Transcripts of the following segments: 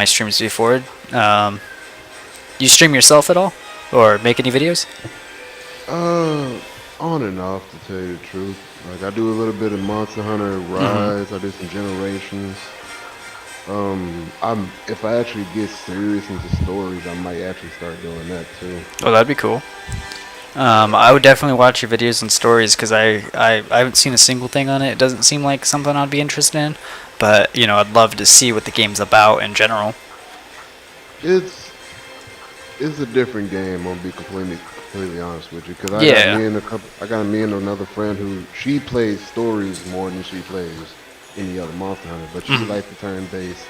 my streams before. You stream yourself at all, or make any videos? Uh, on and off to tell you the truth. Like I do a little bit of Monster Hunter Mm-hmm. Rise. I do some Generations. I'm if I actually get serious into stories, I might actually start doing that too. Oh, that'd be cool. I would definitely watch your videos and stories because I haven't seen a single thing on it. It doesn't seem like something I'd be interested in, but I'd love to see what the game's about in general. It's it's a different game. I'm gonna be completely honest with you, because Yeah. I got me and another friend who she plays stories more than she plays any other Monster Hunter, but she Mm-hmm. likes the turn-based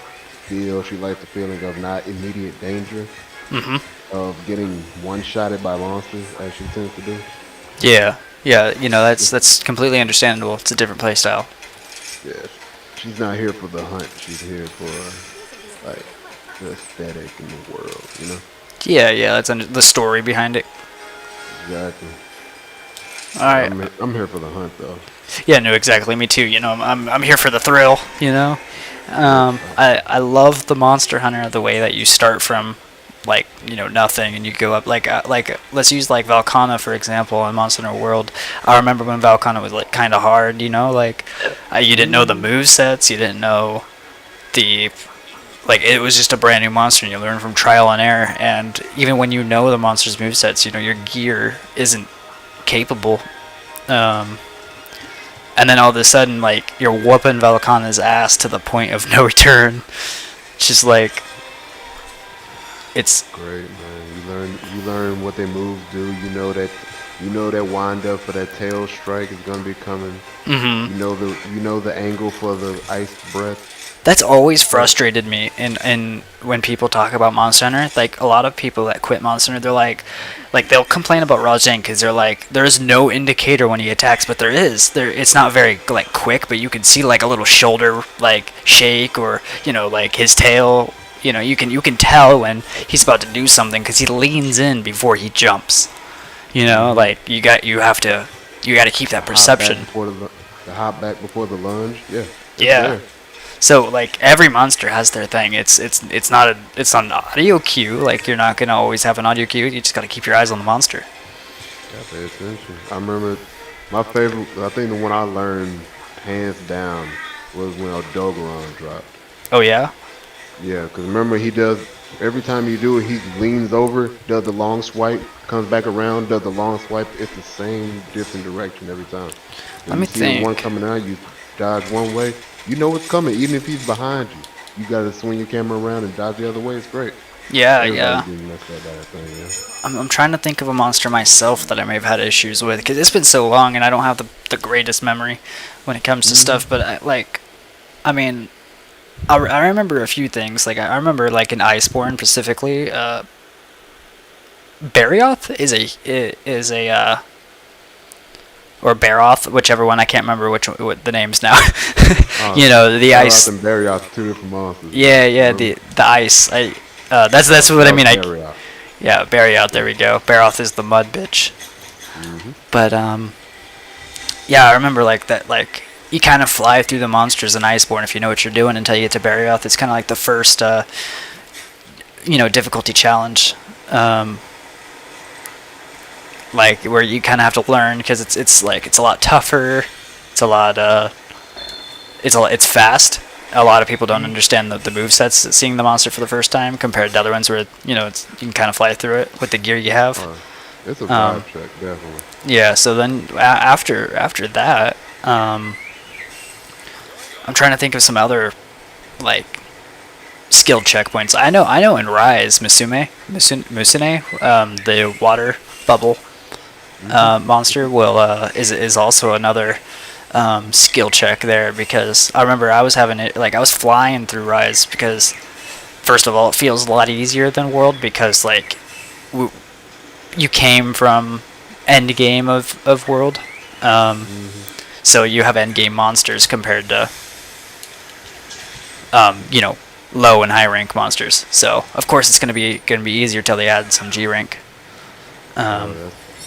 feel. She likes the feeling of not immediate danger, Mm-hmm. of getting one-shotted by monsters, as she tends to do. Yeah. Yeah. It's, That's completely understandable. It's a different play style. yeah, she's not here for the hunt. She's here for like the aesthetic in the world. Yeah. Yeah. That's the story behind it. Exactly. All right. I'm here for the hunt though. Yeah. No. Exactly. Me too. I'm here for the thrill. Yep. I love the Monster Hunter the way that you start from like nothing and you go up like let's use like Valkana for example in Monster Hunter World. I remember when Valkana was like kind of hard, like you didn't know the Mhm. move sets, you didn't know the like it was just a brand new monster and you learn from trial and error, and even when you know the monster's move sets, your gear isn't capable. Um, and then all of a sudden, like you're whooping Valkana's ass to the point of no return. It's just like it's Great man. You learn what their moves do. You know that wind up for that tail strike is gonna be coming. hmm You know the angle for the ice breath. that's always So frustrated me. And when people talk about Monster Hunter, like a lot of people that quit Monster Hunter, they're like they'll complain about Rasen because they're like, there's no indicator when he attacks, but there is. There, it's not very like quick, but you can see like a little shoulder like shake, or like his tail. You can tell when he's about to do something because he leans in before he jumps. hmm Like you got to keep that the hop back perception. before the hop back before the lunge. Yeah, it's Yeah. there. So like every monster has their thing. It's not an audio cue. Like you're not gonna always have an audio cue. You just gotta keep your eyes on the monster. Gotta pay attention. I remember my favorite. I think the one I learned hands down was when Dogoron dropped. Oh yeah. Yeah, because remember he does every time you do it, he leans over, does the long swipe, comes back around, does the long swipe. It's the same different direction every time. If Let you me see the one think. coming out, you dodge one way. You know it's coming, even if he's behind you. You gotta swing your camera around and dodge the other way. It's great. Yeah, Everybody's yeah. getting messed up by that thing, yeah. I'm trying to think of a monster myself that I may have had issues with because it's been so long and I don't have the greatest memory when it comes to hmm stuff. But I mean, I remember a few things. Like I remember like in Iceborne specifically, Barioth is a or Baroth, whichever one. I can't remember what the names now. Oh, The Barroth ice. and Barrioth, two different monsters. Yeah, yeah, Remember? the ice. That's what I That was mean. Barrioth. Yeah, Barioth. There Yeah. we go. Baroth is the mud bitch. hmm But yeah, I remember like that. Like you kind of fly through the monsters in Iceborne if you know what you're doing until you get to Barioth. It's kind of like the first difficulty challenge. Um, like where you kind of have to learn because it's a lot tougher. It's a lot it's fast. A lot of people don't understand the move sets seeing the monster for the first time compared to other ones where you can kind of fly through it with the gear you have. It's a Um, vibe check, definitely. yeah. So then after that, I'm trying to think of some other like skill checkpoints. I know in Rise, Musune, the water bubble hmm monster is also another skill check there because I remember I was having it like I was flying through Rise because first of all it feels a lot easier than World because like w- you came from end game of World, um, hmm so you have end game monsters compared to um, you know low and high rank monsters. So of course it's gonna be easier till they add some G rank. Oh, Um,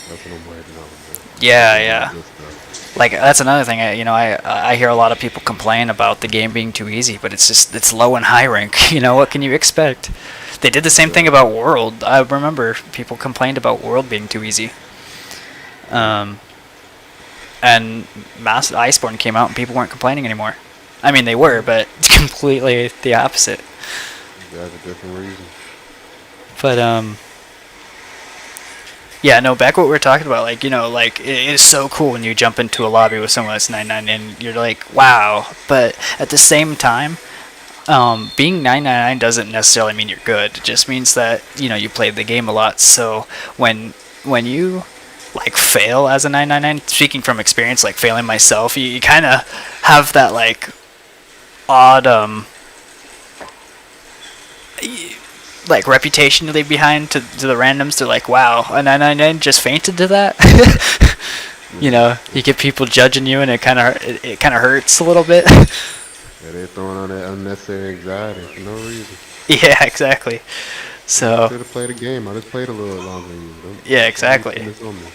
that's what I'm waiting on, man. That's yeah, gonna be the yeah. good stuff. Like that's another thing. I hear a lot of people complain about the game being too easy, but it's low and high rank. What can you expect? They did the same thing Right. about World. I remember people complained about World being too easy. Yeah. Um, and Mass Iceborne came out and people weren't complaining anymore. I mean, they were, but completely the opposite. That's a different reason. But yeah, no. Back what we were talking about, like like it is so cool when you jump into a lobby with someone that's 99, and you're like, wow. But at the same time, being 999 doesn't necessarily mean you're good. It just means that you played the game a lot. So when you like fail as a 999, speaking from experience, like failing myself, you kind of have that like odd like reputation to leave behind to the randoms. They're like, wow, a 999 just fainted to that. You get people judging you, and it kind of hurts a little bit. Yeah, they're throwing on that unnecessary anxiety for no reason. Yeah, exactly. I So should have played a game. I just played a little longer than you. yeah, Don't be exactly. putting this on me.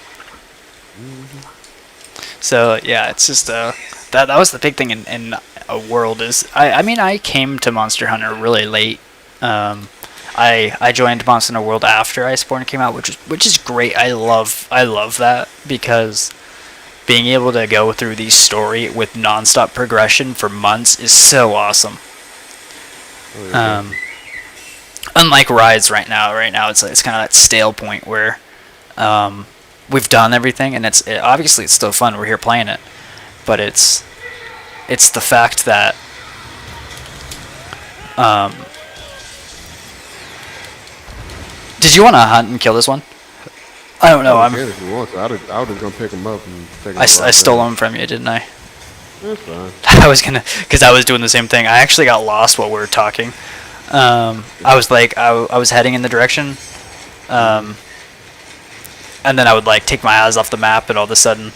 So yeah, it's just that was the big thing in a world is I mean I came to Monster Hunter really late. Um, I joined Monster Hunter World after Iceborne came out, which is great. I love that because being able to go through the story with nonstop progression for months is so awesome. Oh yeah, Um, definitely. unlike Rise right now. Right now it's kind of that stale point where um, we've done everything, and obviously it's still fun. We're here playing it, but it's the fact that um, did you want to hunt and kill this one? I don't know. Oh, we can if you want to. I was just gonna pick them up and take them I to Rock stole Valley. them from you, didn't I? That's fine. I was gonna, because I was doing the same thing. I actually got lost while we were talking. I was like, I was heading in the direction, Mhm. um, and then I would like take my eyes off the map, and all of a sudden,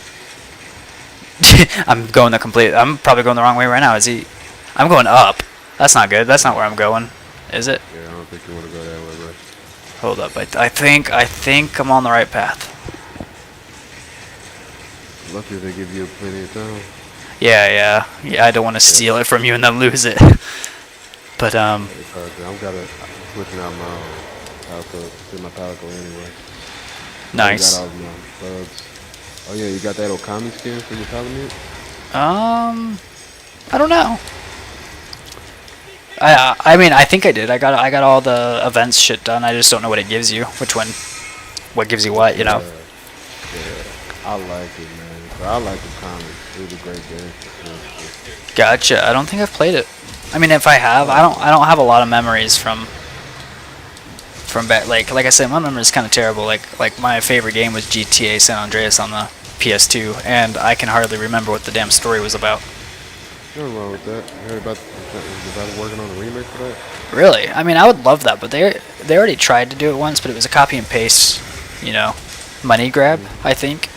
I'm probably going the wrong way right now. I'm going up. That's not good. That's not where I'm going, is it? Yeah, I don't think you want to go that way, bro. Hold up. I think I'm on the right path. Lucky they give you plenty of time. Yeah. I don't want to Yeah, steal it from you and then lose it. But yeah, it's hard. I'm switching out my power code to my power code anyway. Already got nice. all of my bugs. Oh yeah, you got that Okami skin for your Palamute? Um, I don't know. I mean I think I did. I got all the events shit done. I just don't know what it gives you. What gives you what? Yeah, yeah. I like it, man. So I like Okami. It was a great game. Gotcha. I don't think I've played it. I mean, if I have, Oh, I don't have a lot of memories from back. Like I said, my memory is kind of terrible. Like my favorite game was GTA San Andreas on the PS2, and I can hardly remember what the damn story was about. nothing wrong with that. You heard about working on a remake for that? Really? I mean, I would love that, but they already tried to do it once, but it was a copy and paste, you know, money grab. Mm-hmm. I think.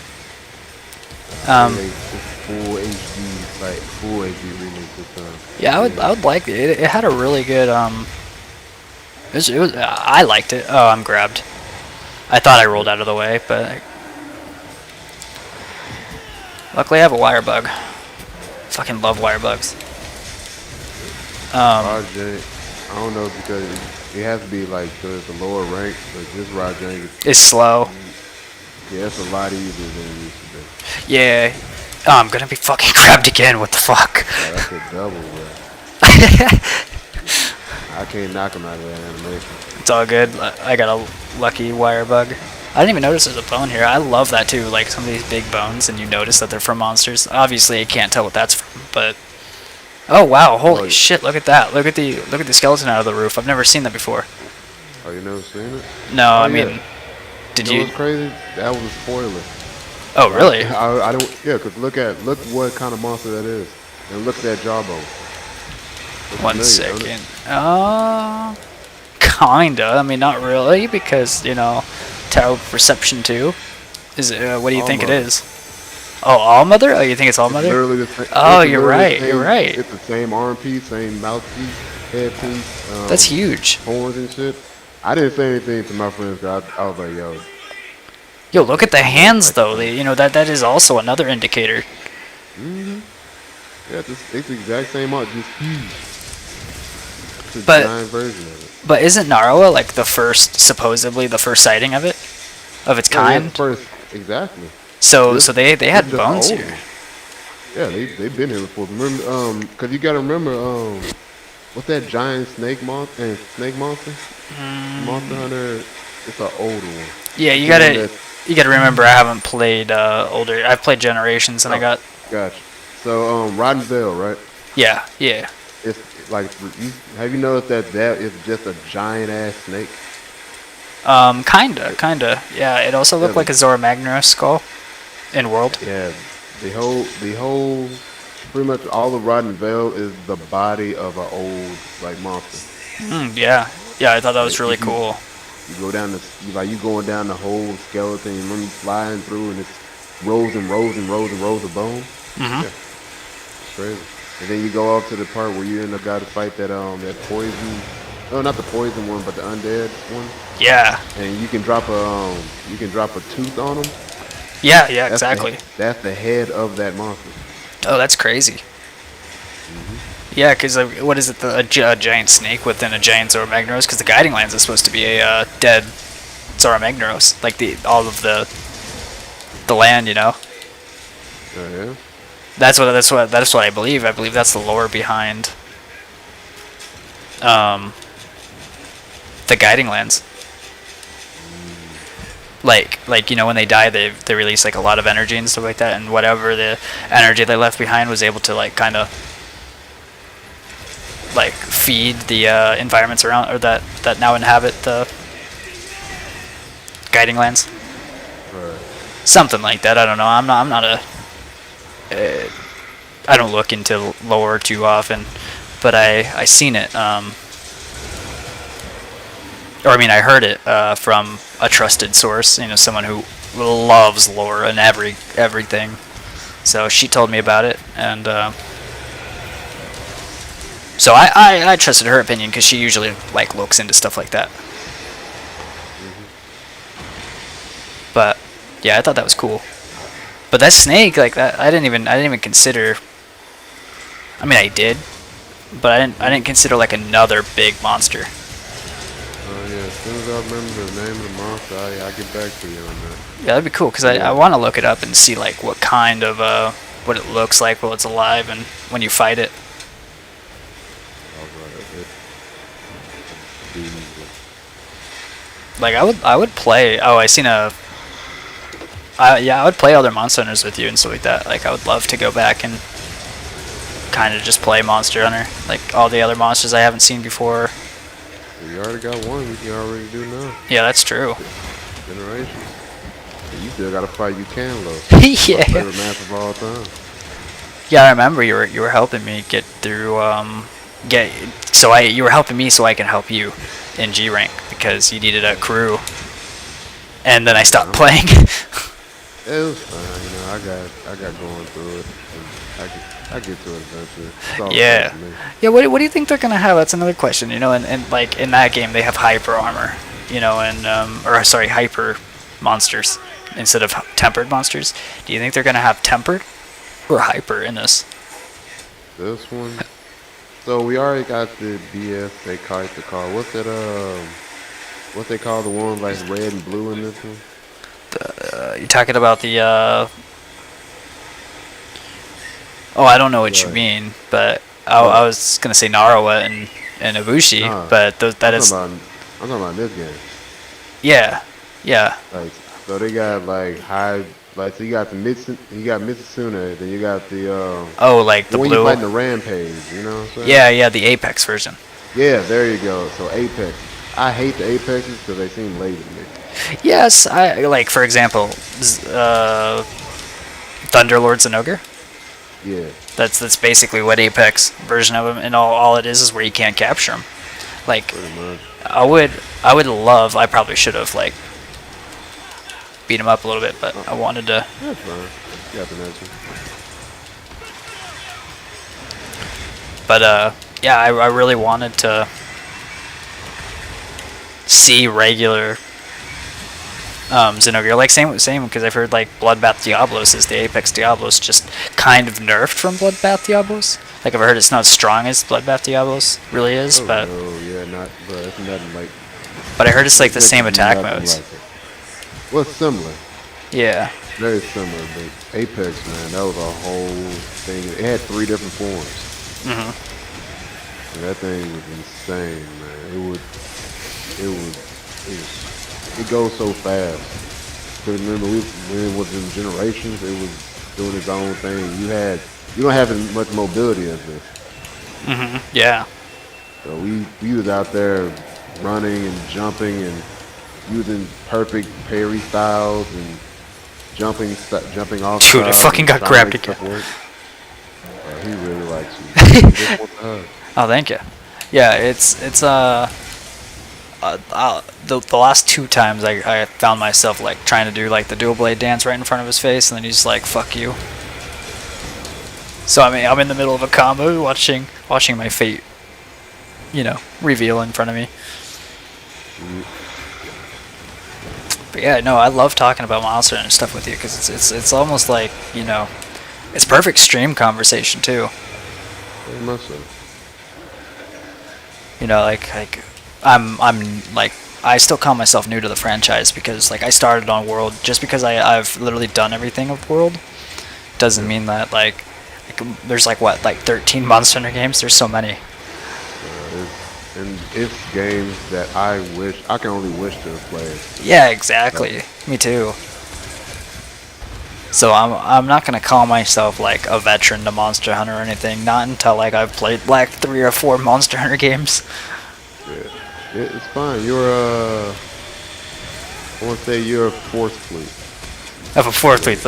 They Um, it's full HD, like full HD remake this time. yeah, I would like it. It had a really good it was I liked it. Oh, I'm grabbed. I thought I rolled out of the way, but luckily I have a wire bug. Fucking love wire bugs. Um, Rajang, I don't know because it has to be like so it's a lower rank, but this Rajang is slow. yeah, it's a lot easier than it used to be. Yeah. Oh, I'm gonna be fucking grabbed again. What the fuck? Oh, that's a double, bro. I can't knock him out of that animation. It's all good. I got a lucky wire bug. I didn't even notice there's a bone here. I love that too. Like some of these big bones, and you notice that they're from monsters. Obviously, I can't tell what that's from, but oh wow, holy Oh, shit! Look at that. Look at the skeleton out of the roof. I've never seen that before. oh, you never seen it? No, Oh I yeah. mean, You did know you? what's crazy? That was a spoiler. Oh really? I don't yeah, cause look what kind of monster that is, and look at that jawbone. Looks One familiar, don't it? second. Kinda. I mean, not really, because Tower of Perception 2. Is it? What do you All think it mother. is? Oh, All Mother? Oh, you think it's All It's Mother? literally the same. Oh, It's you're literally the right. You're same. right. It's the same arm piece, same mouthpiece, head piece, That's huge. horns and shit. I didn't say anything to my friends. 'Cause I was like, yo, Yo, look at the I'm gonna hands like though. them. That is also another indicator. Hmm. Yeah, it's the exact same art, just huge. It's a But giant version of it. isn't Narawa like the first, supposedly the first sighting of its No, yeah, the kind? first exactly. So This they this is had just the bones old here. one. Yeah, they've been here before. Remember, cause you gotta remember, what's that giant snake monster? Monster Hunter. It's an older one. Yeah, It's the one that's you gotta remember I haven't played older. I've played Generations and I oh, got gotcha. So Rotten Vale, right? yeah. It's like have you noticed that is just a giant ass snake? Kinda. Yeah, it also Yeah, looked like a Zora Magnaros skull in World. yeah. The whole pretty much all of Rotten Vale is the body of an old like monster. Yeah, I thought that was Like really cool. you go down like you going down the whole skeleton and when you flying through and it's rows and rows and rows and rows of bone. Yeah, it's crazy. And then you go up to the part where you end up got to fight that poison. No, not the poison one, but the undead one. Yeah, And you can drop a tooth on them. yeah, exactly. That's the head of that monster. Oh, that's crazy. Hmm. Yeah, because what is it? A giant snake within a giant Zora Magnaros? Because the Guiding Lands is supposed to be a dead Zora Magnaros, like the all of the land. Oh yeah. That's what I believe. I believe that's the lore behind um, the Guiding Lands. Mm. Like when they die, they release like a lot of energy and stuff like that, and whatever the energy they left behind was able to like kind of like feed the environments around or that now inhabit the Guiding Lands. Right. Something like that. I don't know. I'm not a. I don't look into lore too often, but I seen it. Or I mean, I heard it from a trusted source. Someone who loves lore and everything. So she told me about it, and so I trusted her opinion because she usually like looks into stuff like that. Hmm. But yeah, I thought that was cool. But that snake, like that, I didn't even consider. I mean, I did, but I didn't consider like another big monster. Oh yeah. As soon as I remember the name of the monster, I get back to you on that. Yeah, that'd be cool because I Yeah. want to look it up and see like what kind of what it looks like while it's alive and when you fight it. All right. It, Like I would play. Oh, I seen a. Yeah, I would play other Monster Hunters with you and stuff like that. Like I would love to go back and kind of just play Monster Hunter, like all the other monsters I haven't seen before. we already got one. We can already do now. Yeah, that's true. Generations. And you still gotta fight Ucanlo. My Yeah. favorite map of all time. Yeah, I remember you were helping me get through get you were helping me so I can help you in G rank because you needed a crew and then I stopped Yeah, playing. it was fine. I got going through it. And I get to it eventually. It's all the same Yeah. to me. Yeah, what do you think they're gonna have? That's another question. And like in that game they have hyper armor, and or sorry, hyper monsters instead of tempered monsters. Do you think they're gonna have tempered or hyper in this? This one. So we already got the BS they call it the car. What's that? What they call the one like red and blue in this one? You talking about the Oh, I don't know what you Right. mean, but I What? was gonna say Narawa and Ibushi, Nah. but that I'm talking is about. I'm talking about this game. yeah, yeah. Like, so they got like high. Like, so you got Mitsuna, then you got Oh, like the the one you blue. fighting the Rampage. You know what I'm saying? Yeah, the Apex version. Yeah, there you go. So Apex. I hate the Apexes because they seem lazy to me. Yes, I like for example, Thunderlords and Ogre. Yeah, That's basically what Apex version of him, and all it is where you can't capture him. Like pretty much. I would love. I probably should have like beat him up a little bit, but I wanted to. That's fine. Got the next one. But yeah, I really wanted to see regular Xenogear. Like same because I've heard like Bloodbath Diablos is the Apex Diablos, just kind of nerfed from Bloodbath Diablos. Like I've heard it's not as strong as Bloodbath Diablos really is, Oh but no, yeah, not, bro. It's nothing like. I heard it's like the Apex same is attack nothing modes. like it. Well, it's similar, Yeah. very similar, but Apex, man, that was a whole thing. It had 3 different forms. Mhm. And that thing was insane, man. It goes so fast. Cause remember, when it was in Generations, it was doing its own thing. You don't have as much mobility as this. Mhm. Yeah. So we was out there running and jumping and using perfect parry styles and jumping off. Dude, it fucking got grabbed again. He really likes you. He just wants a hug. Oh, thank you. Yeah, it's the last 2 times I found myself like trying to do like the dual blade dance right in front of his face, and then he's just like, "Fuck you." So I mean, I'm in the middle of a combo, watching my fate, reveal in front of me. But yeah, no, I love talking about Monster and stuff with you because it's almost like it's perfect stream conversation too. Very much so. Like I'm like I still call myself new to the franchise because like I started on World. Just because I've literally done everything of World doesn't mean that like there's like 13 Monster Hunter games. There's so many. And it's games that I can only wish to have played. Yeah, exactly. Me too. So I'm not gonna call myself like a veteran to Monster Hunter or anything. Not until like I've played like 3 or 4 Monster Hunter games. Yeah, it's fine. I want to say you're a 4th fleet. Of a 4th fleet.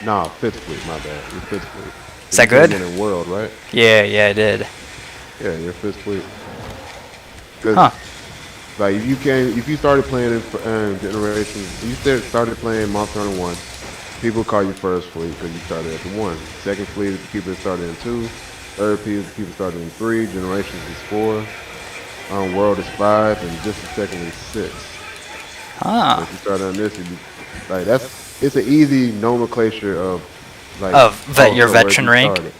No, 5th fleet. My bad. You're 5th fleet. Is that good? In World, right? Yeah, I did. Yeah, you're 5th fleet. Huh. Like if you started playing in Generations, you started playing Monster Hunter 1, people call you 1st fleet because you started at the 1. 2nd fleet is the people that started in 2. 3rd fleet is the people that started in 3. Generations is 4. World is 5, and just a second is 6. Huh. So if you start on this, it's an easy nomenclature of like your veteran rank. Started.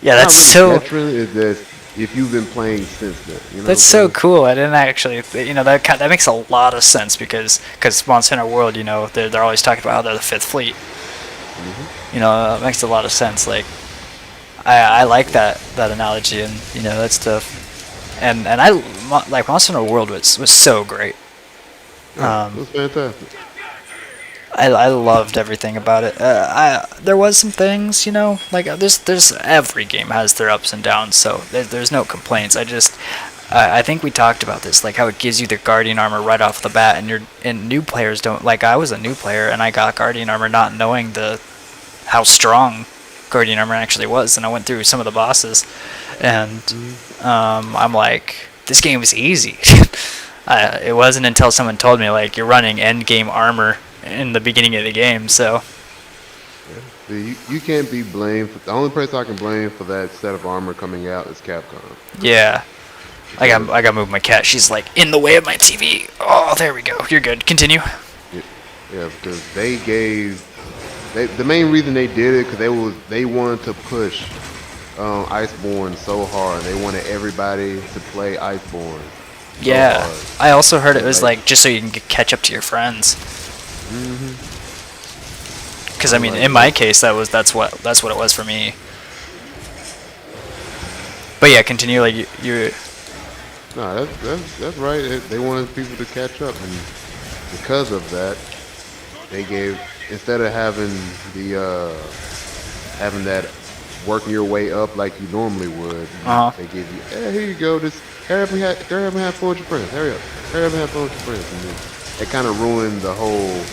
Yeah, that's Not so. really veteran is that if you've been playing since then. That's so cool. I didn't actually, that makes a lot of sense because Monster Hunter World, they're always talking about how they're the 5th fleet. Mm-hmm. That makes a lot of sense. Like, I like that analogy, and that stuff. And I like Monster Hunter World was so great. Yeah, it was fantastic. I loved everything about it. There was some things, like there's every game has their ups and downs, so there's no complaints. I think we talked about this, like how it gives you the Guardian armor right off the bat, and new players don't like. I was a new player and I got Guardian armor not knowing how strong Guardian armor actually was, and I went through some of the bosses, and I'm like, this game is easy. It wasn't until someone told me like you're running end game armor in the beginning of the game, so See, you can't be blamed. The only person I can blame for that set of armor coming out is Capcom. yeah. I got to move my cat. She's like in the way of my TV. Oh, there we go. You're good. Continue. Yeah, because the main reason they did it because they wanted to push Iceborne so hard. They wanted everybody to play Iceborne. Yeah, so I also heard it was like just so you can catch up to your friends. Because I mean, in my case, that's what it was for me. But yeah, continue. Like you. No, that's right. They wanted people to catch up, and because of that, they gave instead of having that working your way up like you normally would, they give you, hey, here you go. Just hurry up and have fun with your friends. Hurry up and have fun with your friends. And then it kind of ruined the whole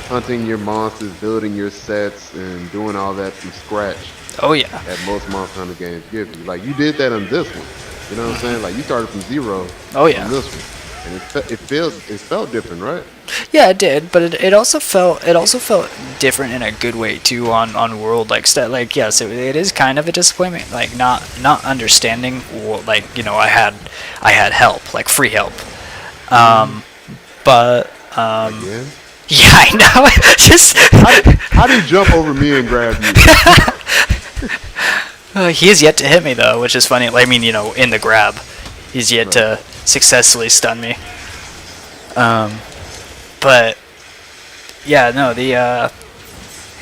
hunting your monsters, building your sets, and doing all that from scratch. Oh yeah. That most Monster Hunter games give you. Like you did that on this one. You know what I'm saying? Like you started from 0. Oh yeah. On this one, and it felt different, right? Yeah, it did, but it also felt different in a good way too on World. Like yes, it is kind of a disappointment. Like not understanding like I had help, like free help. But Again? Yeah, I know. Just How did he jump over me and grab you? he has yet to hit me though, which is funny. I mean, in the grab, he's yet Right. to successfully stun me. But yeah, no,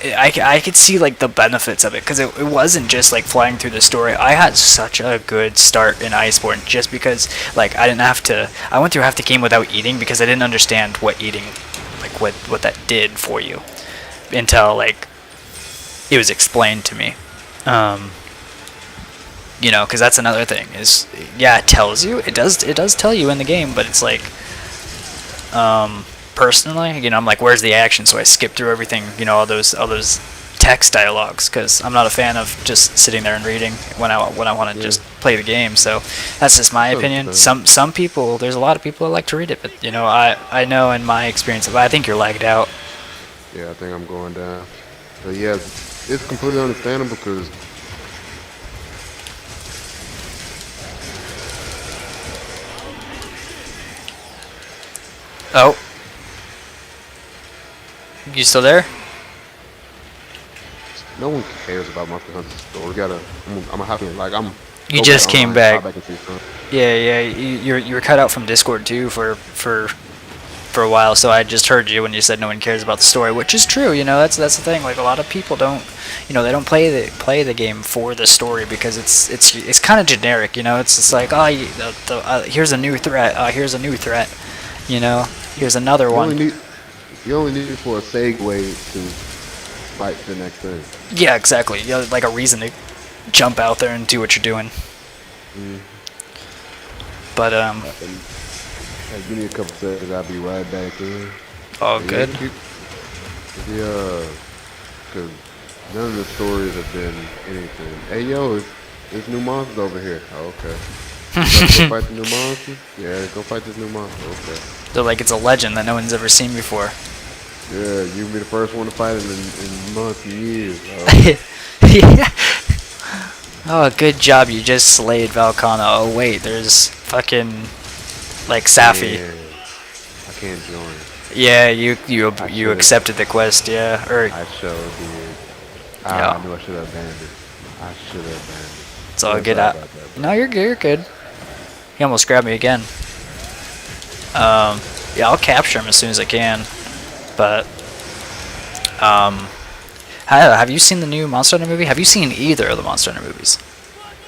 I could see like the benefits of it because it wasn't just like flying through the story. I had such a good start in Iceborne just because like I didn't have to. I went through half the game without eating because I didn't understand what eating, like what that did for you, until like it was explained to me. Because that's another thing is yeah, it tells you, it does tell you in the game, but it's like personally, I'm like, where's the action? So I skip through everything, all those text dialogues, because I'm not a fan of just sitting there and reading when I want to just play the game. So that's just my opinion. Some people, there's a lot of people that like to read it, but I know in my experience, I think you're lagged out. Yeah, I think I'm going down. But yeah, it's completely understandable because Oh, you still there? no one cares about Monster Hunter story. I'm gonna have to You go just back came online, back. hop back and see something. Yeah, you were cut out from Discord too for a while, so I just heard you when you said no one cares about the story, which is true. That's the thing. Like a lot of people don't, they don't play the game for the story because it's kind of generic. It's just like here's a new threat. Here's a new threat. Here's another You only one. need you only need it for a segue to fight the next thing. Yeah, exactly. Like a reason to jump out there and do what you're doing. But Hey, give me a couple seconds. I'll be right back in. all But good. Yeah, because none of the stories have been anything. Hey, yo, there's new monsters over here. Oh, okay. Let's go fight the new monsters? Yeah, go fight this new monster. Okay. They're like it's a legend that no one's ever seen before. Yeah, you can be the first one to fight it in months and years. Yeah. Oh, good job. You just slayed Valkana. Oh, wait. There's fucking, like, Safi. Yeah, I can't join. Yeah, you should've. accepted the quest, yeah. Or, I sure did. yeah. I knew I should have abandoned. I should have abandoned. It's all Yeah, good. sorry about that, bro. No, you're good. You're good. He almost grabbed me again. Yeah, I'll capture him as soon as I can. But, have you seen the new Monster Hunter movie? Have you seen either of the Monster Hunter movies?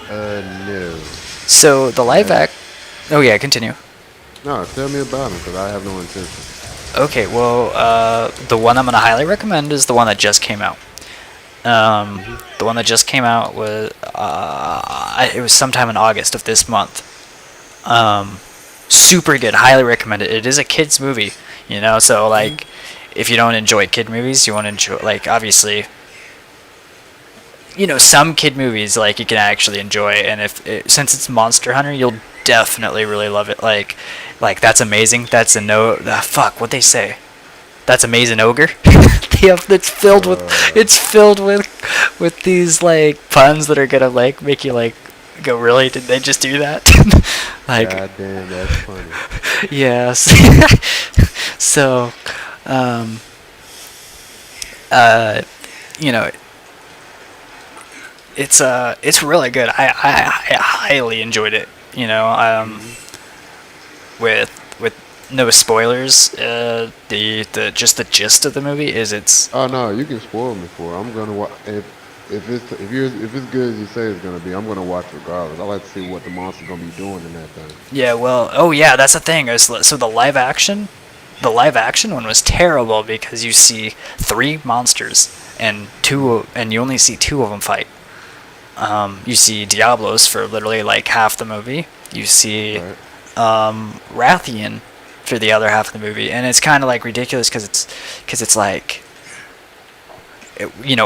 No. So, the live act... Oh, yeah, continue. No, tell me about them, because I have no intention. Okay, well, the one I'm going to highly recommend is the one that just came out. The one that just came out was it was sometime in August of this month. Super good, highly recommend it. It is a kids movie, so like if you don't enjoy kid movies, you won't enjoy, like, obviously, some kid movies like you can actually enjoy, and since it's Monster Hunter, you'll definitely really love it. Like that's amazing. That's fuck what they say. That's amazing ogre. It's filled with these like puns that are gonna like make you like go, really? Did they just do that? Like, God damn, that's funny. yes. So, you know, it's really good. I highly enjoyed it. With no spoilers. The just the gist of the movie is it's Oh no, you can spoil me for it. I'm gonna watch if it's good as you say it's gonna be. I'm gonna watch regardless. I like to see what the monster's gonna be doing in that thing. yeah. Well, oh yeah, that's the thing. So the live action one was terrible because you see three monsters and you only see two of them fight. You see Diablos for literally like half the movie. You see Right. Rathian for the other half of the movie, and it's kind of like ridiculous because it's like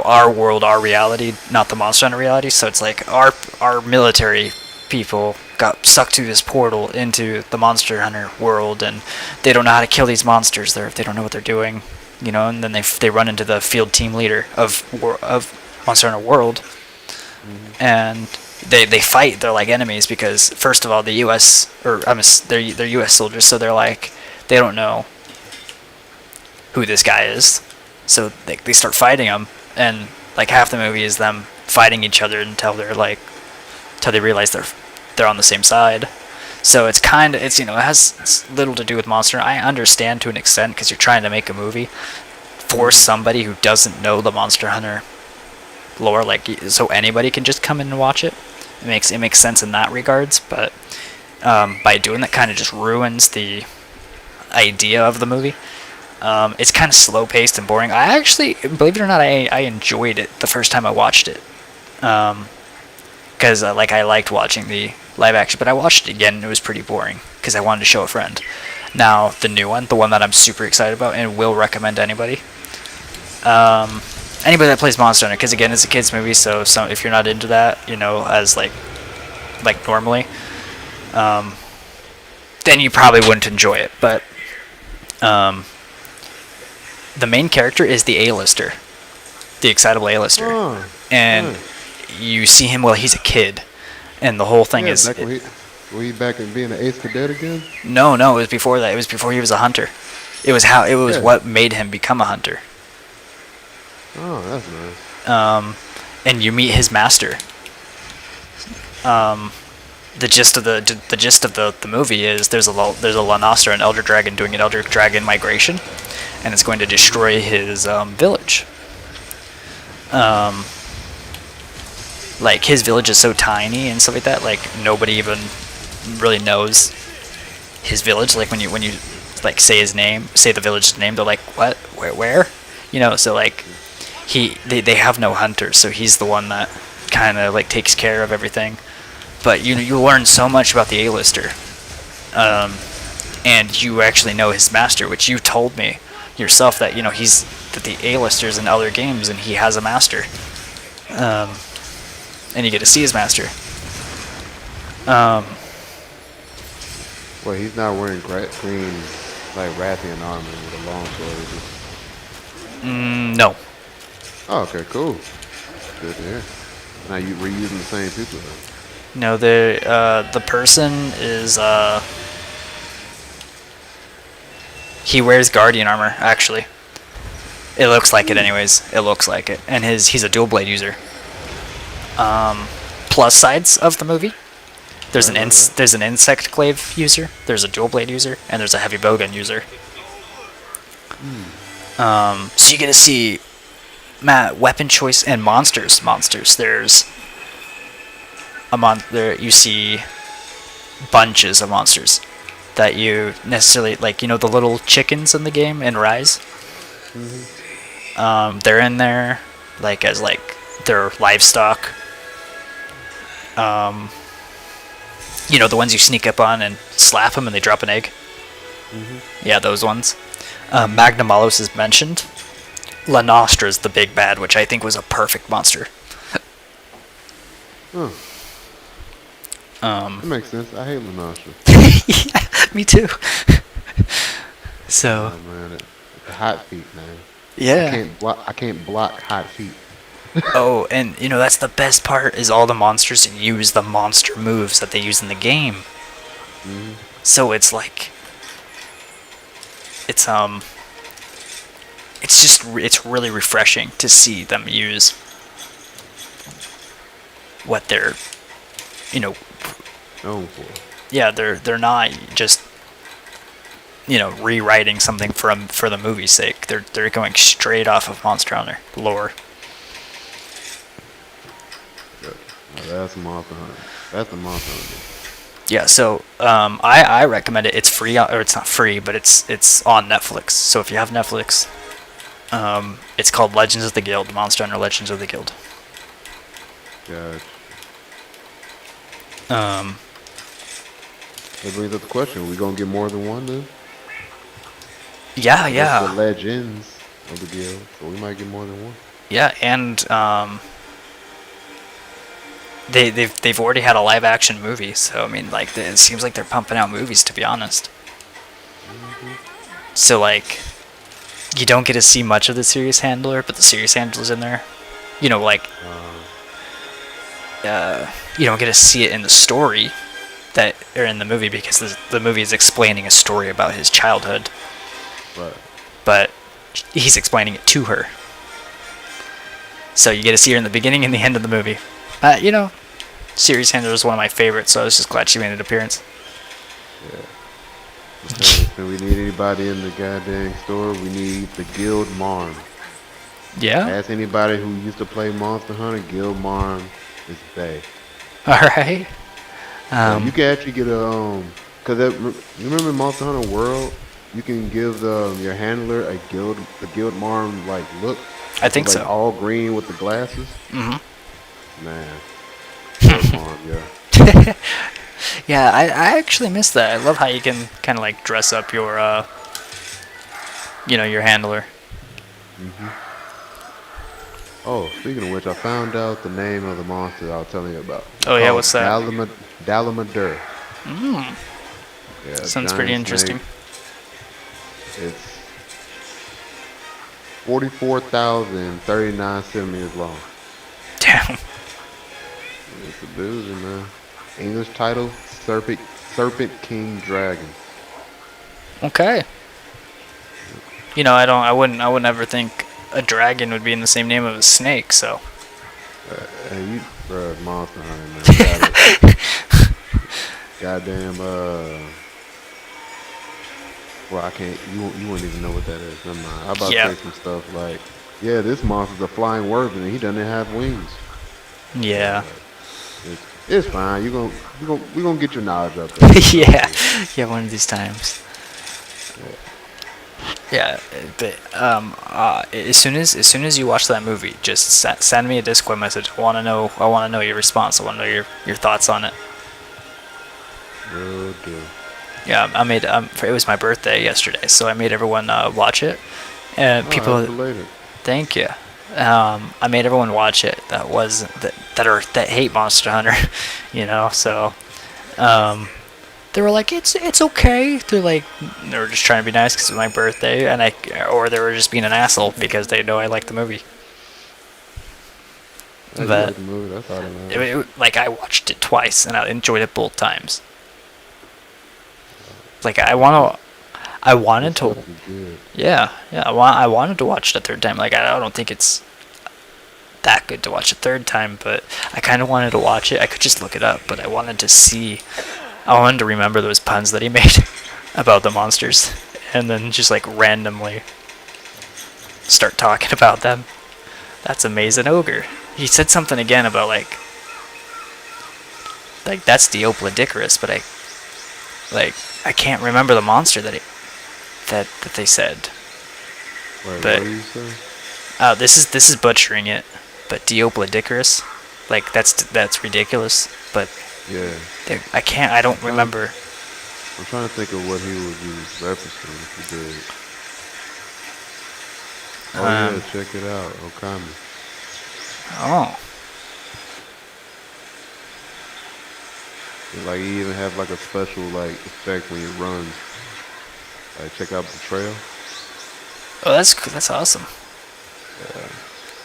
our world, our reality, not the Monster Hunter reality. So it's like our military people got sucked through this portal into the Monster Hunter world, and they don't know how to kill these monsters. They don't know what they're doing, and then they run into the field team leader of Monster Hunter World, and they fight. They're like enemies because first of all, the U.S. they're U.S. soldiers, so they're like they don't know who this guy is. So they start fighting him, and like half the movie is them fighting each other until they realize they're on the same side. So it's it has little to do with Monster. I understand to an extent because you're trying to make a movie for somebody who doesn't know the Monster Hunter lore, like so anybody can just come in and watch it. It makes sense in that regards, but by doing that, kind of just ruins the idea of the movie. It's kind of slow paced and boring. I actually, believe it or not, I enjoyed it the first time I watched it, because like I liked watching the live action, but I watched it again and it was pretty boring because I wanted to show a friend. Now the new one, the one that I'm super excited about and will recommend to anybody. Anybody that plays Monster Hunter, because again, it's a kids movie, so if you're not into that, as like normally, then you probably wouldn't enjoy it. But the main character is the A-lister, the excitable A-lister, and you see him while he's a kid, and the whole thing is. Were he back in being an ace cadet again? No, it was before that. It was before he was a hunter. It was what made him become a hunter. Oh, that's nice. And you meet his master. The gist of the movie is there's a Lannister, an elder dragon, doing an elder dragon migration, and it's going to destroy his village. Like his village is so tiny and stuff like that. Like nobody even really knows his village. Like when you like say the village's name, they're like, what, where? So like they have no hunters, so he's the one that kind of like takes care of everything. But you learn so much about the A-lister, and you actually know his master, which you told me yourself that that the A-lister's in other games and he has a master, and you get to see his master. Well, he's not wearing green like Rathian armor with a long sword. No. Oh, okay, cool. Good to hear. Now you reusing the same people then? No, the person is he wears guardian armor, actually. It looks like it anyways. It looks like it. And he's a dual blade user. Plus sides of the movie. There's an insect glaive user, there's a dual blade user, and there's a heavy bowgun user. So you get to see weapon choice and monsters. There's you see bunches of monsters that you necessarily like. The little chickens in the game in Rise. They're in there like as like their livestock. The ones you sneak up on and slap them and they drop an egg. Yeah, those ones. Magnamalos is mentioned. La Nostra is the big bad, which I think was a perfect monster. That makes sense. I hate La Nostra. Yeah, me too. So. Oh man, it's hot feet, man. Yeah. I can't block hot feet. Oh, and that's the best part is all the monsters use the monster moves that they use in the game. So it's like it's really refreshing to see them use what they're known for. Yeah, they're not just rewriting something for the movie's sake. They're going straight off of Monster Hunter lore. That's Monster Hunter. That's the Monster Hunter. Yeah, so I recommend it. It's free, or it's not free, but it's on Netflix. So if you have Netflix, it's called Legends of the Guild, Monster Hunter Legends of the Guild. Gotcha. That brings up the question: are we gonna get more than one then? Yeah. The Legends of the Guild, so we might get more than one. Yeah, and they've already had a live action movie, so I mean, like, it seems like they're pumping out movies, to be honest. So like, you don't get to see much of the serious handler, but the serious handler's in there. You don't get to see it in the story or in the movie because the movie is explaining a story about his childhood. Right. But he's explaining it to her. So you get to see her in the beginning and the end of the movie. You know, Series Handler is one of my favorites, so I was just glad she made an appearance. Yeah. If we need anybody in the goddamn store, we need the Guild Marm. Yeah. Ask anybody who used to play Monster Hunter, Guild Marm is they. All right. You can actually get a cause you remember Monster Hunter World, you can give your handler a Guild Marm like look. I think like so. all green with the glasses. Mm-hmm. Man, Guild Marm, yeah. Yeah, I actually miss that. I love how you can kind of like dress up your your handler. Oh, speaking of which, I found out the name of the monster I was telling you about. It's Oh yeah, called what's that? Dalamadur. Yeah, Sounds giant pretty snake. interesting. It's 44,039 centimeters long. Damn. It's a doozy, man. English title: Serpent King Dragon. Okay. You know, I wouldn't ever think a dragon would be in the same name of a snake. So. Hey, you, bruh, Monster Hunter, man. Goddamn, well, I can't, you wouldn't even know what that is. Never mind. I'm about to say some stuff like, yeah, this monster's a flying worm and he doesn't have wings. Yeah. It's fine. We gonna get your knowledge up there. Yeah. Yeah, one of these times. Yeah, but as soon as you watch that movie, just send me a Discord message. I want to know your response. I want to know your thoughts on it. Will do. Yeah, I made it was my birthday yesterday, so I made everyone watch it. And people, thank you. I made everyone watch it. That hate Monster Hunter, you know. So, they were like, it's okay. They were just trying to be nice because it was my birthday, or they were just being an asshole because they know I like the movie. Like the movie, that's all that matters. I watched it twice and I enjoyed it both times. Like I wanted to. Yeah, I wanted to watch it a third time. Like I don't think it's that good to watch a third time, but I kind of wanted to watch it. I could just look it up, but I wanted to see. I wanted to remember those puns that he made about the monsters, and then just like randomly start talking about them. That's Amazing Ogre. He said something again about like that's Diplodocus, but I can't remember the monster that they said. Wait, but what do you say? This is butchering it, but Diplodocus, like that's ridiculous. But yeah, I don't remember. I'm trying to think of what he would use referencing if he did. Oh yeah, check it out, Okami. Oh. Like he even have like a special like effect when he runs. Like check out the trail. Oh, that's awesome. Yeah.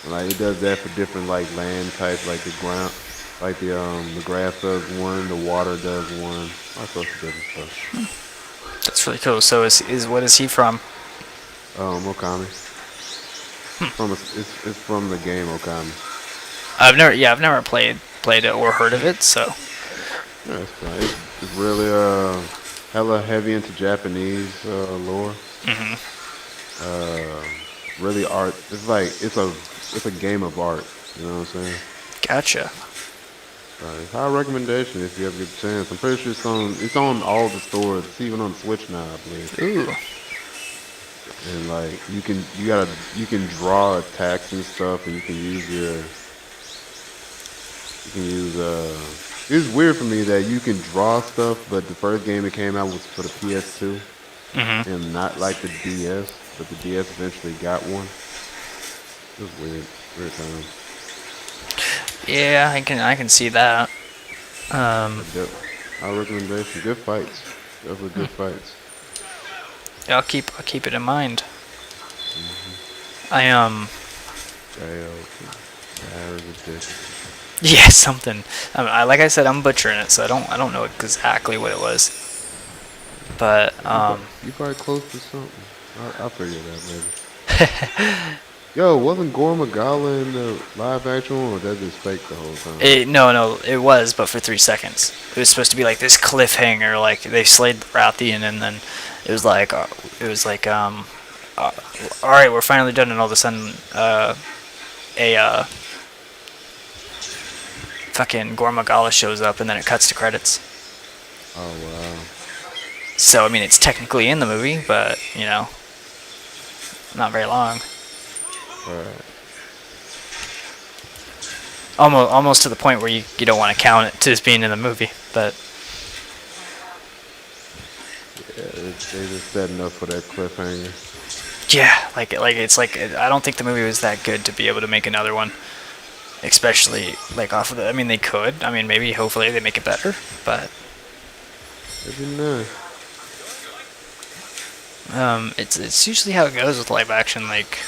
And, like he does that for different like land types, like the ground, like the grass does one, the water does one, all sorts of different stuff. That's really cool. So what is he from? Okami. It's from the game Okami. I've never played it or heard of it, so. Yeah, it's really hella heavy into Japanese lore. Really art. It's like it's a game of art. You know what I'm saying? Gotcha. It's high recommendation if you ever get a chance. I'm pretty sure it's on all the stores. It's even on Switch now, I believe. Ooh. And like you can draw attacks and stuff, and you can use it's weird for me that you can draw stuff, but the first game it came out was for the PS2, and not like the DS, but the DS eventually got one. It was weird time. Yeah, I can see that. Our recommendation: good fights, definitely good fights. Yeah, I'll keep it in mind. Yeah, something. Like I said, I'm butchering it, so I don't know exactly what it was. But you probably close to something. I'll figure it out maybe. Yo, wasn't Gore Magala in the live action one, or was that just fake the whole time? No, it was, but for 3 seconds. It was supposed to be like this cliffhanger, like they slayed the Rathian, and then it was like, all right, we're finally done, and all of a sudden, a fucking Gore Magala shows up, and then it cuts to credits. Oh wow. So I mean, it's technically in the movie, but not very long. Alright. Almost to the point where you don't want to count it to as being in the movie, but Yeah, they just setting up for that cliffhanger. yeah, like it's like I don't think the movie was that good to be able to make another one, especially like off of the. I mean, they could. I mean, maybe hopefully they make it better, but It'd be nice. it's usually how it goes with live action. Like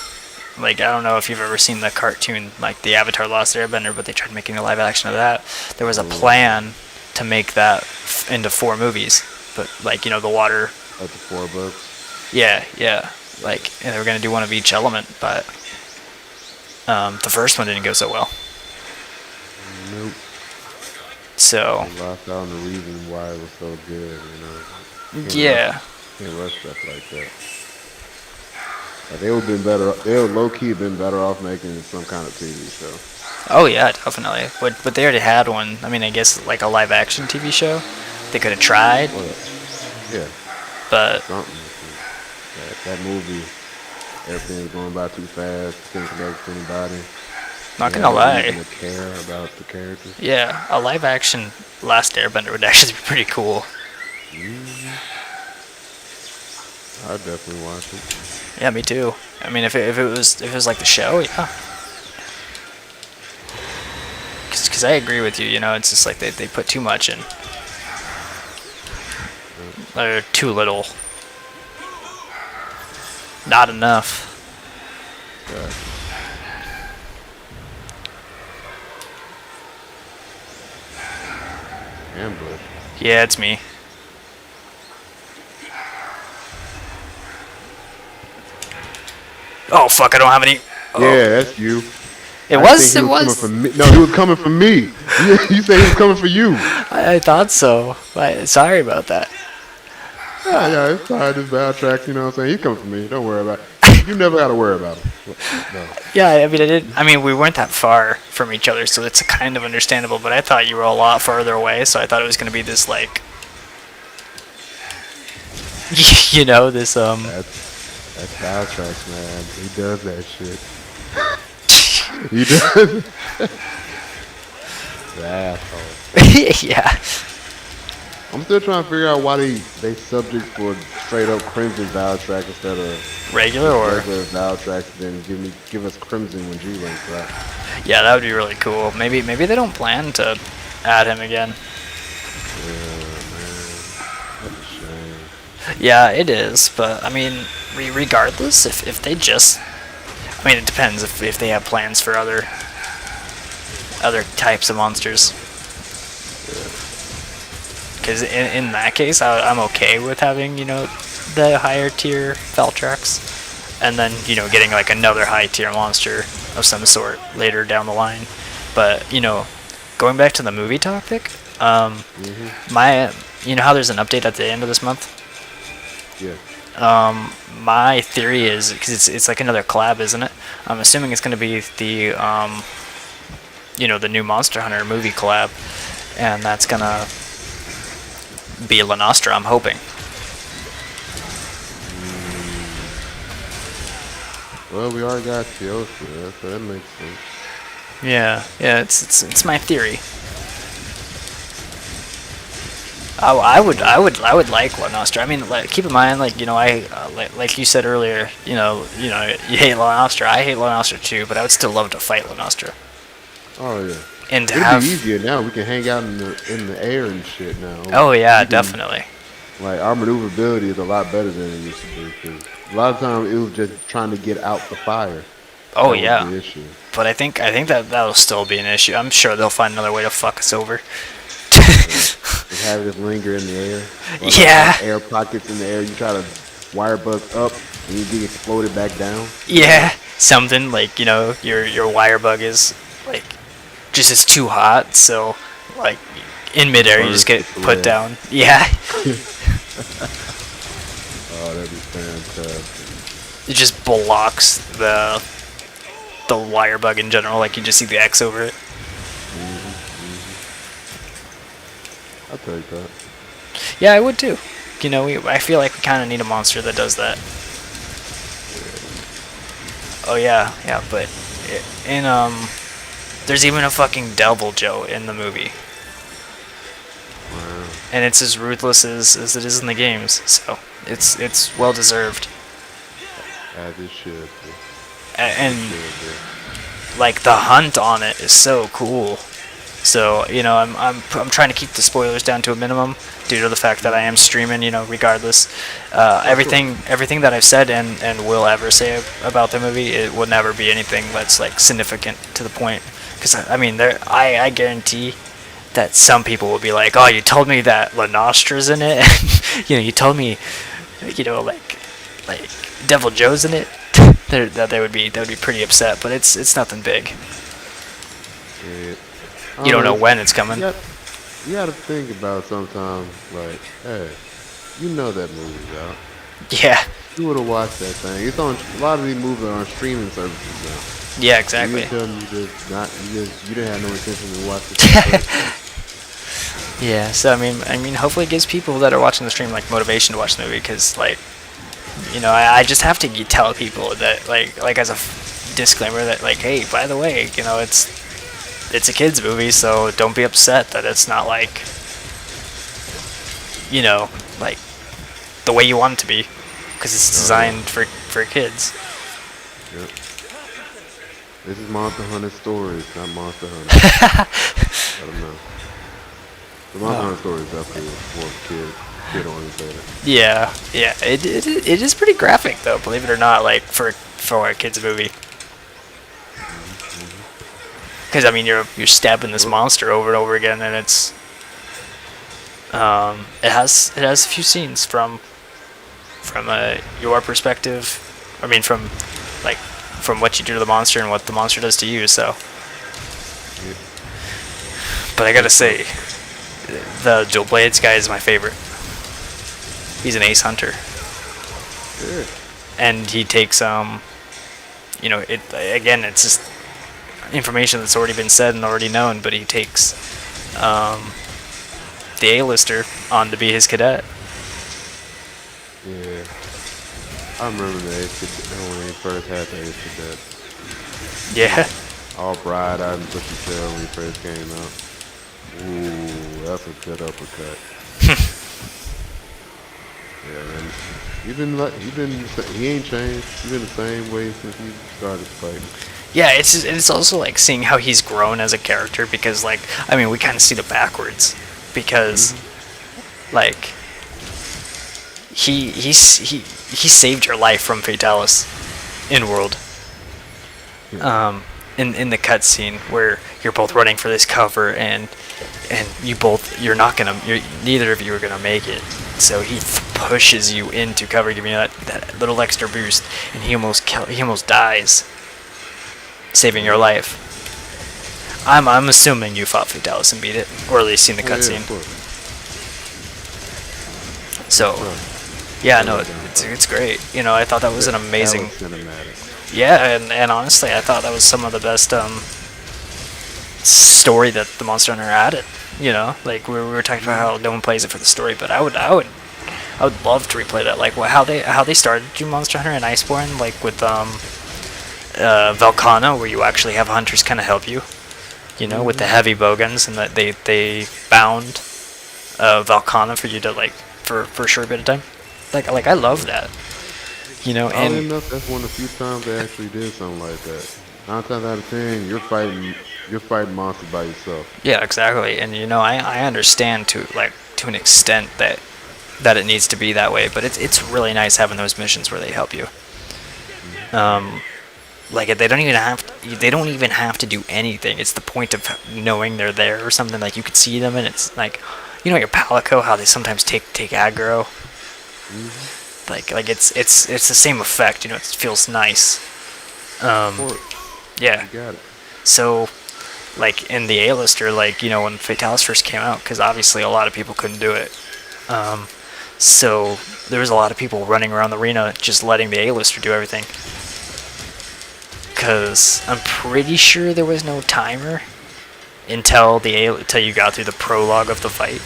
I don't know if you've ever seen the cartoon like the Avatar: Lost Airbender, but they tried making a live action of that. There was a plan to make that into 4 movies, but like the water. Like the 4 books. Yeah. Like and they were gonna do one of each element, but the first one didn't go so well. Nope. So They lost out on the reason why it was so good, you know. yeah, Can't rush stuff like that. Like, they would been better. They would low key been better off making it some kind of TV show. oh yeah, definitely. But they already had one. I mean, I guess like a live action TV show. They could have tried, Well, yeah, but something. That movie, everything's going by too fast. Couldn't connect to anybody. not They gonna had no reason lie. to care about the characters. Yeah, a live action Last Airbender would actually be pretty cool. I'd definitely watch it. Yeah, me too. I mean, if it was like the show, yeah. Because I agree with you. It's just like they put too much in, or too little. Not enough. Ambush. Yeah, it's me. Oh fuck! I don't have any. Oh. Yeah, that's you. It I was. think It he was coming was. for me. No, he was coming for me. You said he was coming for you. I thought so. Sorry about that. Yeah, it's fine. This bad track, you know what I'm saying? He's coming for me. Don't worry about it. You never got to worry about him. No. Yeah, I mean, I didn't. I mean, we weren't that far from each other, so it's kind of understandable. But I thought you were a lot farther away, so I thought it was going to be this like, this That's bad tracks, man. He does that shit. He does. The asshole. yeah. I'm still trying to figure out why they subject for straight up Crimson Vow track instead of Regular or regular Vow tracks. Then give us Crimson when G-Link's right. yeah, that would be really cool. Maybe they don't plan to add him again. Yeah, man. That's a shame. Yeah, it is. But I mean, regardless, if they just, I mean, it depends if they have plans for other types of monsters. Because in that case, I'm okay with having the higher tier Feltrax, and then getting like another high tier monster of some sort later down the line. But going back to the movie topic, my how there's an update at the end of this month. Yeah. My theory is because it's like another collab, isn't it? I'm assuming it's going to be the the new Monster Hunter movie collab, and that's gonna be Lanastra, I'm hoping. Well, we already got Teostra, so that makes sense. Yeah, it's my theory. I would like Lanastra. I mean, keep in mind, like you said earlier, you hate Lanastra. I hate Lanastra too, but I would still love to fight Lanastra. Oh yeah. And to It'll have be easier now. We can hang out in the air and shit now. oh yeah, definitely. Like our maneuverability is a lot better than it used to be. 'Cause a lot of times it was just trying to get out the fire. Oh That was yeah, the issue. but I think that'll still be an issue. I'm sure they'll find another way to fuck us over. Just have it linger in the air. Or Yeah. air pockets in the air. You try to wire bug up, and you get exploded back down. Yeah, something like your wire bug is like just it's too hot, so like in midair you just Burns get the put thread. down. Yeah, Oh, that'd be fantastic. it just blocks the wire bug in general. Like you just see the X over it. I'll take that. Yeah, I would too. I feel like we kind of need a monster that does that. Oh yeah, yeah, but in there's even a fucking Devil Joe in the movie, Wow. and it's as ruthless as it is in the games. So it's well deserved. As it should be. And Should be. like the hunt on it is so cool. So I'm trying to keep the spoilers down to a minimum due to the fact that I am streaming. Regardless, everything that I've said and will ever say about the movie, it will never be anything that's like significant to the point. Because I mean, I guarantee that some people will be like, oh, you told me that La Nostra's in it, and, you told me, like Devil Joe's in it. That they would be pretty upset, but it's nothing big. Yeah. You don't know It's- when it's coming. You gotta think about sometimes, like, hey, you know that movie's out. Yeah, You would have watched that thing. It's on a lot of these movies are on streaming services yeah, now. exactly. You tell me you didn't have no intention to watch it. Yeah, so I mean, hopefully it gives people that are watching the stream like motivation to watch the movie because like, I just have to tell people that like as a disclaimer that like, hey, by the way, it's a kids movie, so don't be upset that it's not like, like the way you want it to be, because it's designed for kids. Yep. This is Monster Hunter stories, not Monster Hunter. I don't know. The Monster Hunter story is definitely more kid oriented. Yeah, yeah, it is pretty graphic though, believe it or not, like for a kids movie. Because I mean, you're stabbing this monster over and over again, and it has a few scenes from your perspective. I mean, from what you do to the monster and what the monster does to you. So, Yeah. but I gotta say, the dual blades guy is my favorite. He's an ace hunter, Yeah. and he takes it again. It's just information that's already been said and already known, but he takes the A-lister on to be his cadet. Yeah. I remember the Ace Cadet when he first had the Ace Cadet. Yeah, All bright-eyed and bushy tail when he first came out. Ooh, that's a good uppercut. Yeah, and he ain't changed. He's been the same way since he started fighting. yeah. It's also like seeing how he's grown as a character because like I mean we kind of see it backwards because like he saved your life from Fatalis in World. In the cutscene where you're both running for this cover and neither of you are gonna make it. So he pushes you into cover, giving you that little extra boost, and he almost dies, saving your life. I'm assuming you fought Fatalis and beat it, or at least seen the Oh, yeah, cutscene. of course. So Right. yeah, no, it's great. I thought that was an amazing. That was cinematic. Yeah, and honestly, I thought that was some of the best story that the Monster Hunter added. Like we were talking about how no one plays it for the story, but I would love to replay that. Like how they started do Monster Hunter and Iceborne, like with Velkhana, where you actually have hunters kind of help you. With the heavy bowguns, and that they bound Velkhana for you to like for a short bit of time. Like I love that. Oddly And enough, that's one of the few times they actually did something like that. 9 times out of 10, you're fighting monsters by yourself. yeah, exactly. And I understand to an extent that it needs to be that way, but it's really nice having those missions where they help you. Like they don't even have to do anything. It's the point of knowing they're there or something. Like you could see them, and it's like your Palico, how they sometimes take aggro. Like it's the same effect. It feels nice. Yeah. You got it. So, like in the A-lister, when Fatalis first came out, because obviously a lot of people couldn't do it. So there was a lot of people running around the arena just letting the A-lister do everything. Because I'm pretty sure there was no timer until you got through the prologue of the fight.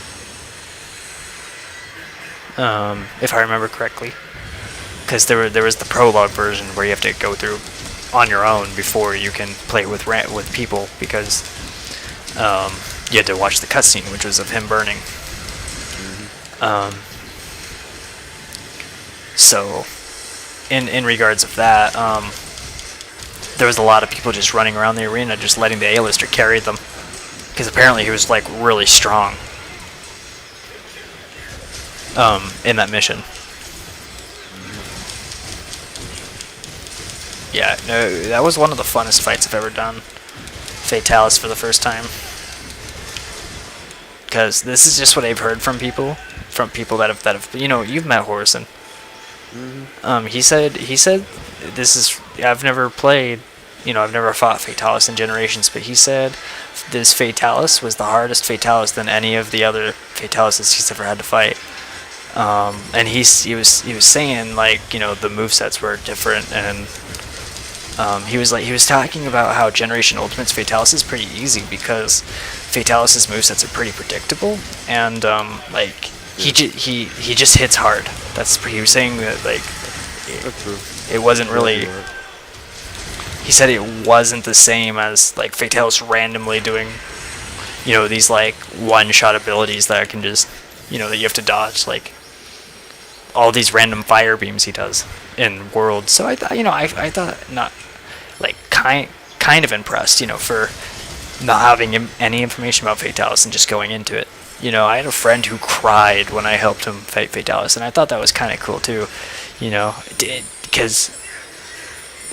If I remember correctly. Because there was the prologue version where you have to go through on your own before you can play with people, because you had to watch the cutscene, which was of him burning. So, in regards of that, there was a lot of people just running around the arena, just letting the A-lister carry them, because apparently he was really strong in that mission. Yeah, no, that was one of the funnest fights I've ever done. Fatalis for the first time. Because this is just what I've heard from people that have you've met Horison. He said this is, I've never played, I've never fought Fatalis in Generations, but he said this Fatalis was the hardest Fatalis than any of the other Fatalises he's ever had to fight. And he was saying the movesets were different, and he was talking about how Generation Ultimate's Fatalis is pretty easy because Fatalis' movesets are pretty predictable, and he just hits hard. He was saying that it wasn't really. He said it wasn't the same as Fatalis randomly doing, these one-shot abilities that can just, that you have to dodge, all these random fire beams he does in World. So I thought, I thought not, kind of impressed, for not having any information about Fatalis and just going into it. I had a friend who cried when I helped him fight Fatalis, and I thought that was kind of cool too, because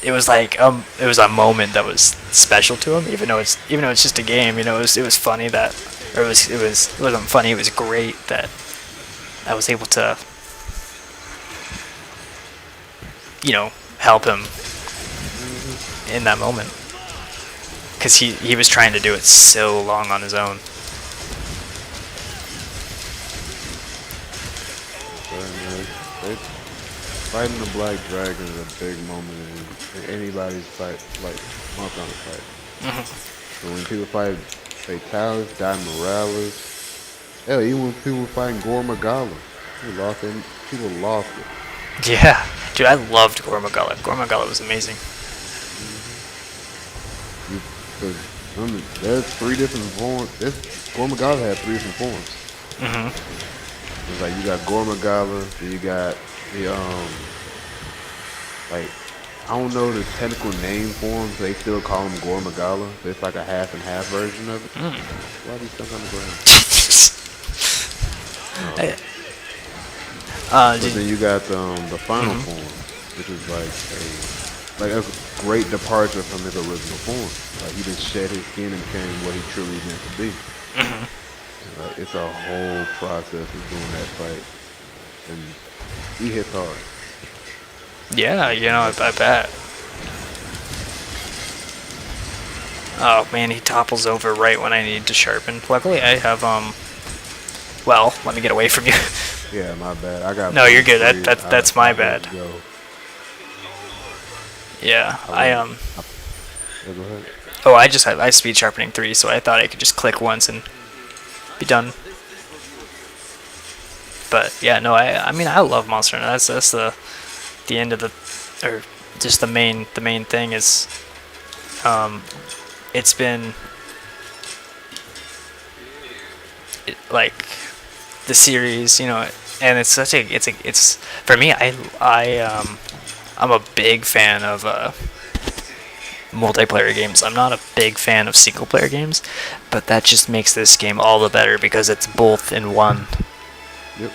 it was it was a moment that was special to him, even though it's just a game. It was funny that, or it wasn't funny. It was great that I was able to, help him in that moment, because he was trying to do it so long on his own. Fighting the Black Dragon is a big moment in anybody's fight, Monster Hunter fight. So when people fight Fatalis, Die Morales, hell, even when people were fighting Gore Magala, people lost it. Yeah, dude, I loved Gore Magala. Gore Magala was amazing. There's 3 different forms. Gore Magala had 3 different forms. It's you got Gore Magala, then you got the I don't know the technical name for them. They still call them Gore Magala. So it's a half and half version of it. Why do you stuck on the ground? But then you got the final form, which is a great departure from his original form. He just shed his skin and became what he truly meant to be. It's a whole process of doing that fight, and he hits hard. Yeah, I bet. Oh man, he topples over right when I need to sharpen. Luckily, I have well, let me get away from you. Yeah, my bad. I got. No, you're good. That's my bad. Yeah, Yeah, go ahead. Oh, I have speed sharpening 3, so I thought I could just click once and be done. But yeah, no, I mean I love Monster Hunter. That's the end of or just the main thing is, it's been the series, and it's for me. I'm a big fan of multiplayer games. I'm not a big fan of single player games, but that just makes this game all the better because it's both in one. Yep.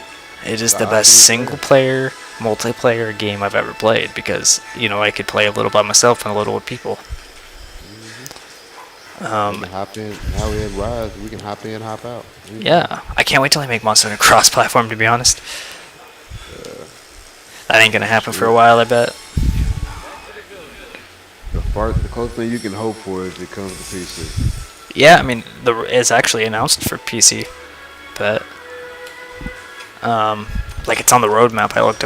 It is the best single player multiplayer game I've ever played because I could play a little by myself and a little with people. We can hop in. Now we have Rise. We can hop in, hop out. Yeah, I can't wait till they make Monster Hunter cross-platform. To be honest, That ain't gonna happen for a Shit. while, I bet. The closest thing you can hope for is it comes to PC. Yeah, I mean, it's actually announced for PC, but like it's on the roadmap. I looked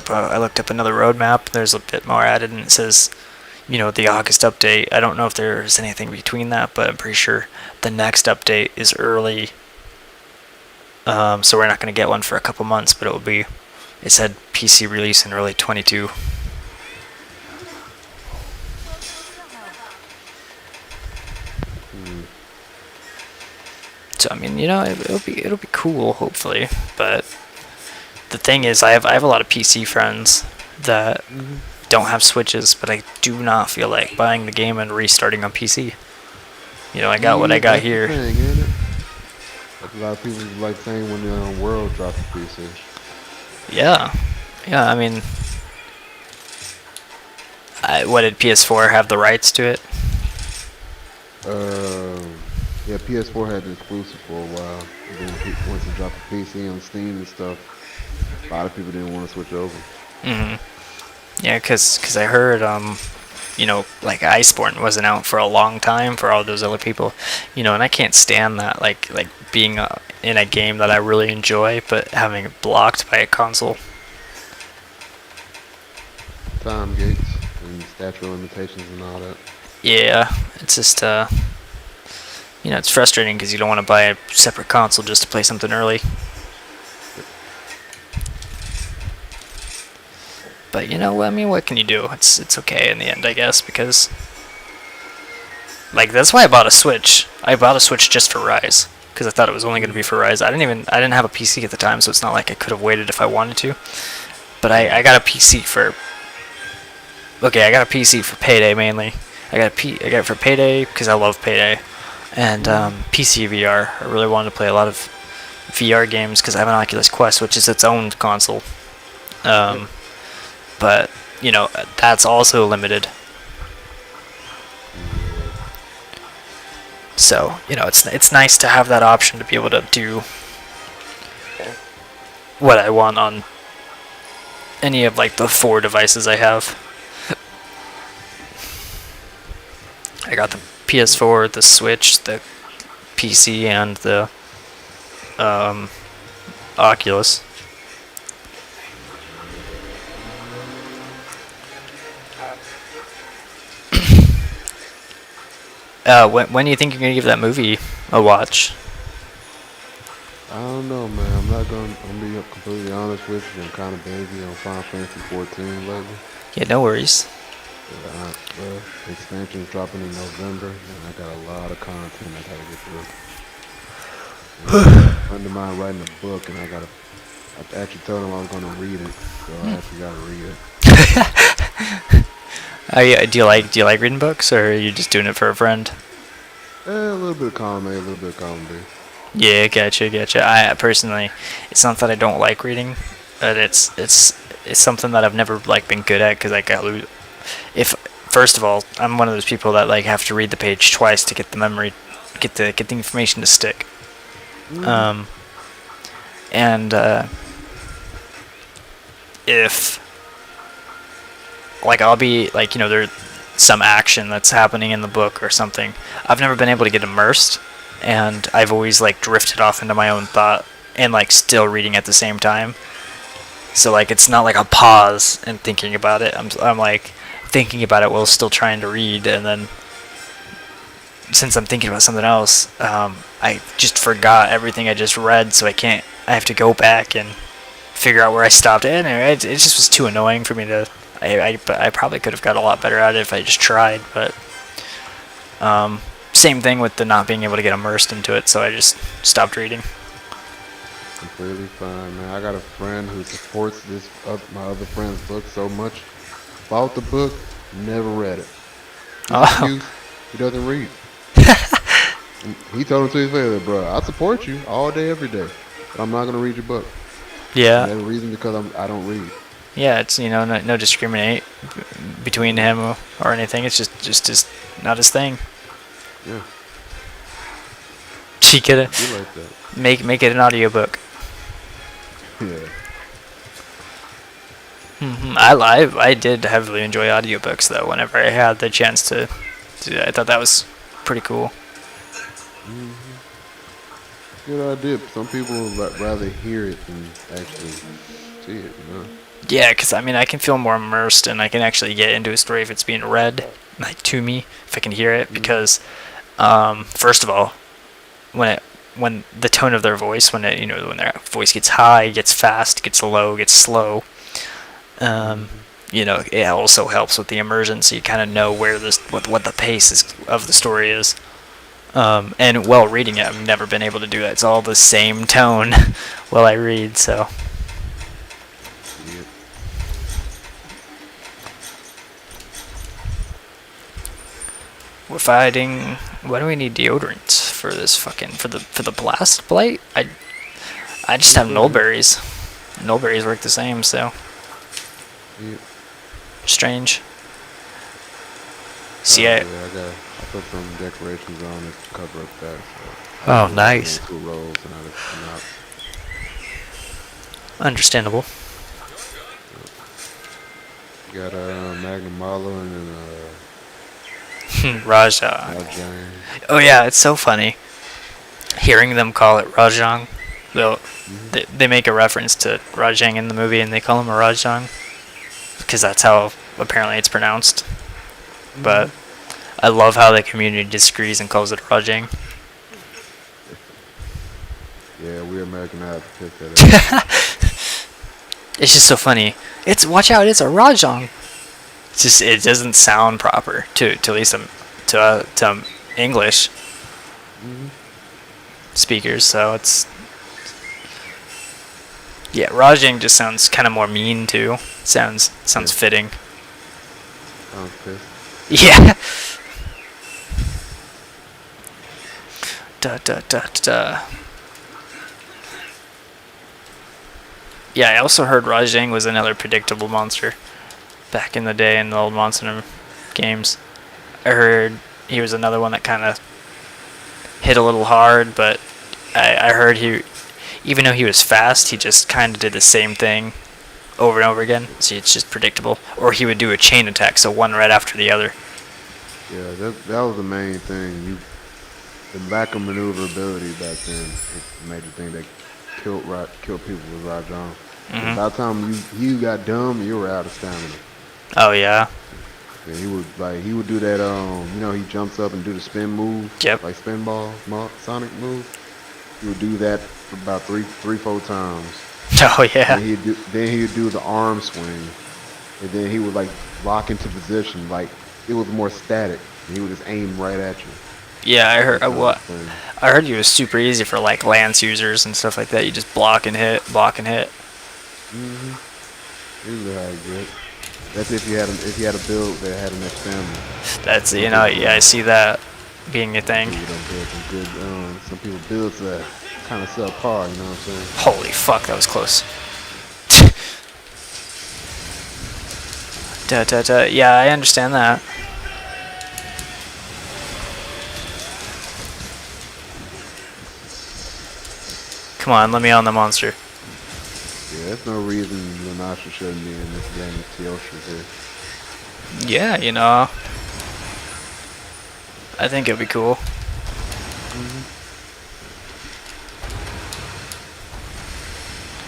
up another roadmap. There's a bit more added, and it says, the August update. I don't know if there's anything between that, but I'm pretty sure the next update is early. So we're not going to get one for a couple months, but it said PC release in early 22. So I mean, it'll be cool, hopefully. But the thing is, I have a lot of PC friends that don't have Switches, but I do not feel like buying the game and restarting on PC. I got what I got That's here. the thing, ain't it? That's a lot of people like saying when the world drops a PC. Yeah, yeah. I mean, what did PS4 have the rights to it? Yeah, PS4 had the exclusive for a while. And then once it dropped the PC on Steam and stuff, a lot of people didn't want to switch over. Yeah, cause I heard like Iceborne wasn't out for a long time for all those other people, and I can't stand that like being in a game that I really enjoy but having it blocked by a console. Time gates and statute of limitations and all that. Yeah, it's just it's frustrating because you don't want to buy a separate console just to play something early. But I mean, what can you do? It's okay in the end, I guess, because like that's why I bought a Switch. I bought a Switch just for Rise because I thought it was only going to be for Rise. I didn't have a PC at the time, so it's not like I could have waited if I wanted to. But I got a PC for. Okay, I got a PC for Payday mainly. I got it for Payday because I love Payday, and PC VR. I really wanted to play a lot of VR games because I have an Oculus Quest, which is its own console. But that's also limited. So it's nice to have that option to be able to do what I want on any of like the 4 devices I have. I got the PS4, the Switch, the PC, and the Oculus. When do you think you're gonna give that movie a watch? I don't know, man. I'm be completely honest with you. I'm kind of busy on Final Fantasy 14 lately. Yeah, no worries. The expansion's dropping in November, and I got a lot of content I gotta get through. Under mine writing a book, and I actually told him I was gonna read it, so I actually gotta read it. Do you like reading books, or are you just doing it for a friend? A little bit of column A, a little bit of column B. Yeah, gotcha. I personally, it's not that I don't like reading, but it's something that I've never like been good at because if first of all, I'm one of those people that like have to read the page twice to get the memory, get the information to stick. And if like I'll be like there's some action that's happening in the book or something, I've never been able to get immersed, and I've always like drifted off into my own thought and like still reading at the same time. So like it's not like a pause and thinking about it. I'm like thinking about it while still trying to read, and then since I'm thinking about something else, I just forgot everything I just read, so I have to go back and figure out where I stopped. And it just was too annoying for me to. I probably could have got a lot better at it if I just tried, but same thing with the not being able to get immersed into it, so I just stopped reading. Completely fine, man. I got a friend who supports my other friend's book so much. Bought the book, never read it. He doesn't read. He told him to his face, bro, I support you all day, every day, but I'm not gonna read your book. Yeah. And the reason because I don't read. Yeah, it's no discriminate between him or anything. It's just not his thing. Yeah. She could like that. Make it an audiobook. Yeah. I did heavily enjoy audiobooks though. Whenever I had the chance to do that, I thought that was pretty cool. Good idea. Some people would rather hear it than actually see it. You know. Yeah, because I mean, I can feel more immersed and I can actually get into a story if it's being read like to me, if I can hear it. Because first of all, when the tone of their voice, when when their voice gets high, gets fast, gets low, gets slow, it also helps with the immersion, so you kind of know where what the pace of the story is. And while reading it, I've never been able to do that. It's all the same tone while I read, so. Yep. We're fighting. Why do we need deodorants for this for the blast blight? I just have nullberries. Nullberries work the same, so Yep. strange. See, I put some decorations on it to cover up that. So oh, nice. 2 rolls and not. Understandable. You got Magnum Marlowe and then Raja. Rajang. Oh yeah, it's so funny. Hearing them call it Rajang, they make a reference to Rajang in the movie, and they call him a Rajang because that's how apparently it's pronounced. But I love how the community disagrees and calls it Rajang. Yeah, we American have to pick that up. It's just so funny. Watch out! It's a Rajang. It's just it doesn't sound proper to at least to English speakers. So it's Rajang just sounds kind of more mean too. Sounds fitting. Sounds pissed. Yeah. Da da da da. Yeah, I also heard Rajang was another predictable monster back in the day in the old Monster Hunter games. I heard he was another one that kind of hit a little hard, but I heard even though he was fast, he just kind of did the same thing over and over again. See, it's just predictable. Or he would do a chain attack, so one right after the other. Yeah, that was the main thing. The lack of maneuverability back then was the major thing that killed people with Rajang. By the time you got dumb, you were out of stamina. Oh yeah. Yeah, he would do that. He jumps up and do the spin move. Yep. Like spin ball, Sonic move. He would do that for about 3-4 times. Oh yeah. Then he'd do the arm swing, and then he would like lock into position. Like it was more static. He would just aim right at you. Yeah, I heard I heard he was super easy for like lance users and stuff like that. You just block and hit, block and hit. Usually how you get. That's if you had a build that had enough stamina. That's I see that being a thing. Some people builds that kind of subpar. You know what I'm saying? Holy fuck, that was close. Da da da. Yeah, I understand that. Come on, let me on the monster. Yeah, there's no reason Lanasha shouldn't be in this game if Teosha's here. Yeah, I think it'd be cool.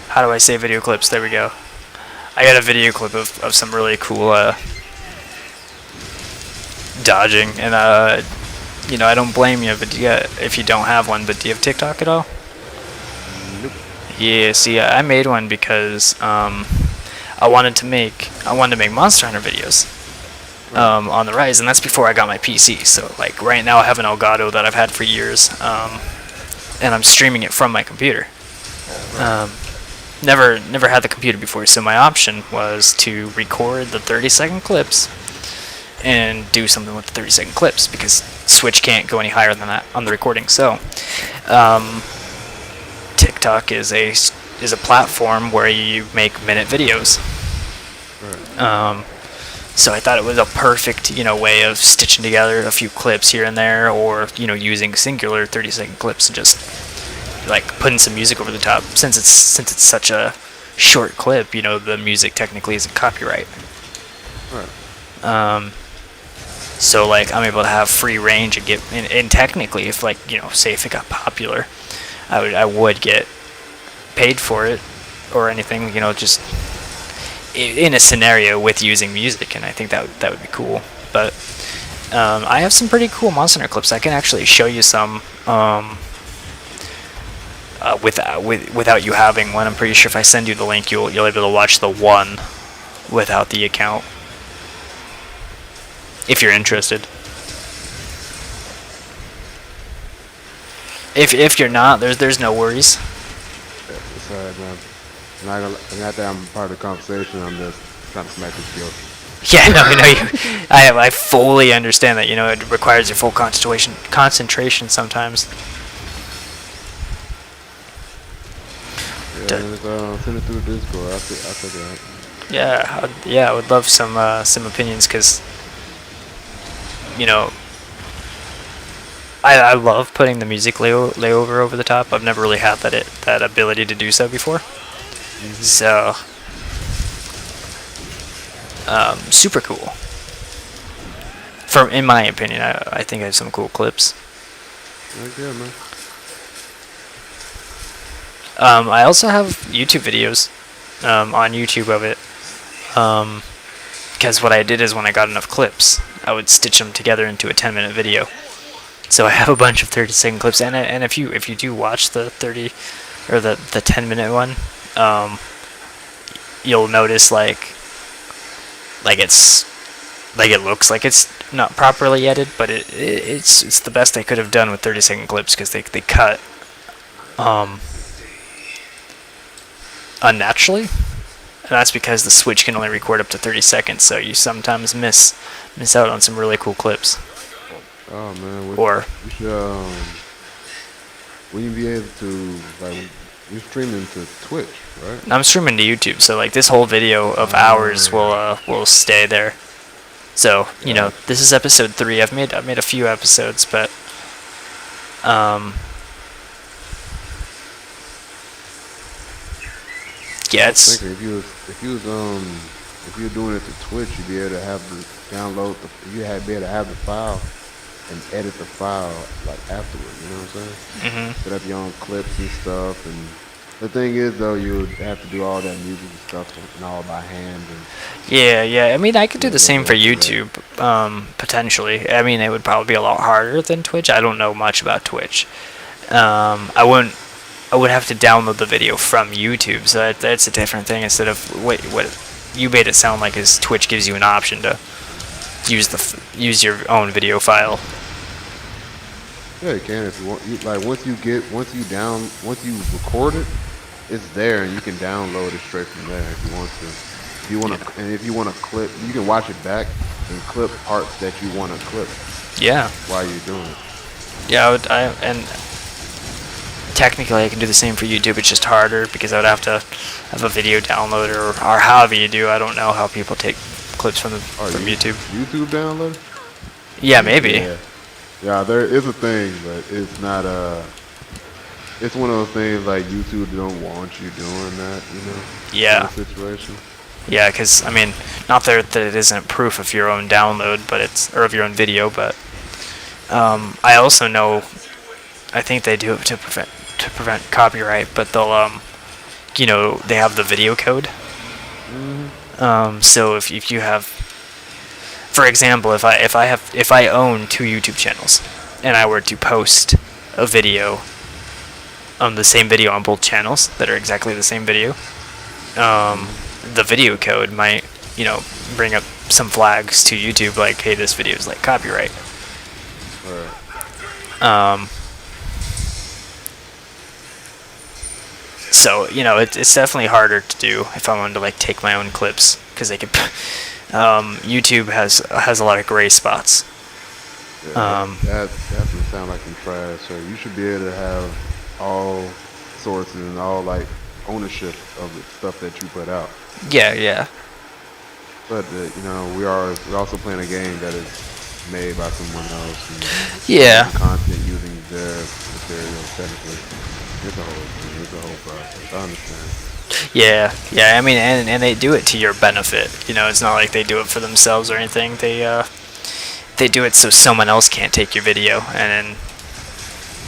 How do I say video clips? There we go. I got a video clip of some really cool dodging, and I don't blame you, but if you don't have one, but do you have TikTok at all? Nope. Yeah, see, I made one because I wanted to make Monster Hunter videos on the rise, and that's before I got my PC. So like right now I have an Elgato that I've had for years, and I'm streaming it from my computer. Never had the computer before, so my option was to record the 30-second clips and do something with the 30-second clips because Switch can't go any higher than that on the recording. So TikTok is a platform where you make minute videos. Right. So I thought it was a perfect way of stitching together a few clips here and there, or using singular 30-second clips and just like putting some music over the top, since it's such a short clip, the music technically isn't copyright. Right. So like I'm able to have free range and and technically, if like say if it got popular, I would get paid for it or anything, just in a scenario with using music, and I think that would be cool. But I have some pretty cool Monster Hunter clips. I can actually show you some without you having one. I'm pretty sure if I send you the link, you'll be able to watch the one without the account. If you're interested. If you're not, there's no worries. It's alright, man. Not that I'm part of the conversation. I'm just trying to smack this joke. Yeah, no, I fully understand that. It requires your full concentration sometimes. Yeah, man, send it through Discord. I'll check it out. Yeah, I would love some opinions, because I love putting the music layover over the top. I've never really had that ability to do so before. So super cool. In my opinion, I think I have some cool clips. Yeah, man. I also have YouTube videos on YouTube of it. Because what I did is, when I got enough clips, I would stitch them together into a 10-minute video. So I have a bunch of 30-second clips, and if you do watch the 30 or the 10-minute one, you'll notice like it looks like it's not properly edited, but it's the best I could have done with 30-second clips, because they cut unnaturally, and that's because the Switch can only record up to 30 seconds, so you sometimes miss out on some really cool clips. Oh man, we should will you be able to, like, you're streaming to Twitch, right? I'm streaming to YouTube, so like this whole video of ours will stay there. So this is episode 3. I've made a few episodes, but yeah, it's. Thinking if you were doing it to Twitch, you'd be able to have the download be able to have the file and edit the file like afterward. You know what I'm saying? Set up your own clips and stuff. And the thing is, though, you would have to do all that music and stuff and all by hand. And Yeah. I mean, I could do the same for YouTube, potentially. I mean, it would probably be a lot harder than Twitch. I don't know much about Twitch. I would have to download the video from YouTube, so that's a different thing. Instead of what you made it sound like is Twitch gives you an option to use your own video file. Yeah, you can if you want. Once you record it, it's there, and you can download it straight from there if you want to. And if you want to clip, you can watch it back and clip parts that you want to clip. Yeah. While you're doing it. Yeah, and technically I can do the same for YouTube. It's just harder because I would have to have a video downloader or however you do. I don't know how people take clips from YouTube. YouTube downloader? Yeah, maybe. Yeah, there is a thing, but it's not it's one of those things like YouTube don't want you doing that, Yeah. Kind of situation. Yeah, because I mean, not that it isn't proof of your own download, but of your own video, but I also know, I think they do it to prevent copyright, but they'll they have the video code. So if you have, for example, if I own 2 YouTube channels and I were to post a video the same video on both channels that are exactly the same video, the video code might bring up some flags to YouTube like, hey, this video is like copyright. Right. So it's definitely harder to do if I wanted to like take my own clips, because they could. YouTube has a lot of gray spots. Yeah, that doesn't sound like some trash. So you should be able to have all sources and all like ownership of the stuff that you put out. Yeah. But we're also playing a game that is made by someone else. And content using their material technically. It's a whole process. I understand. Yeah, yeah. I mean, and they do it to your benefit. You know, it's not like they do it for themselves or anything. They do it so someone else can't take your video and then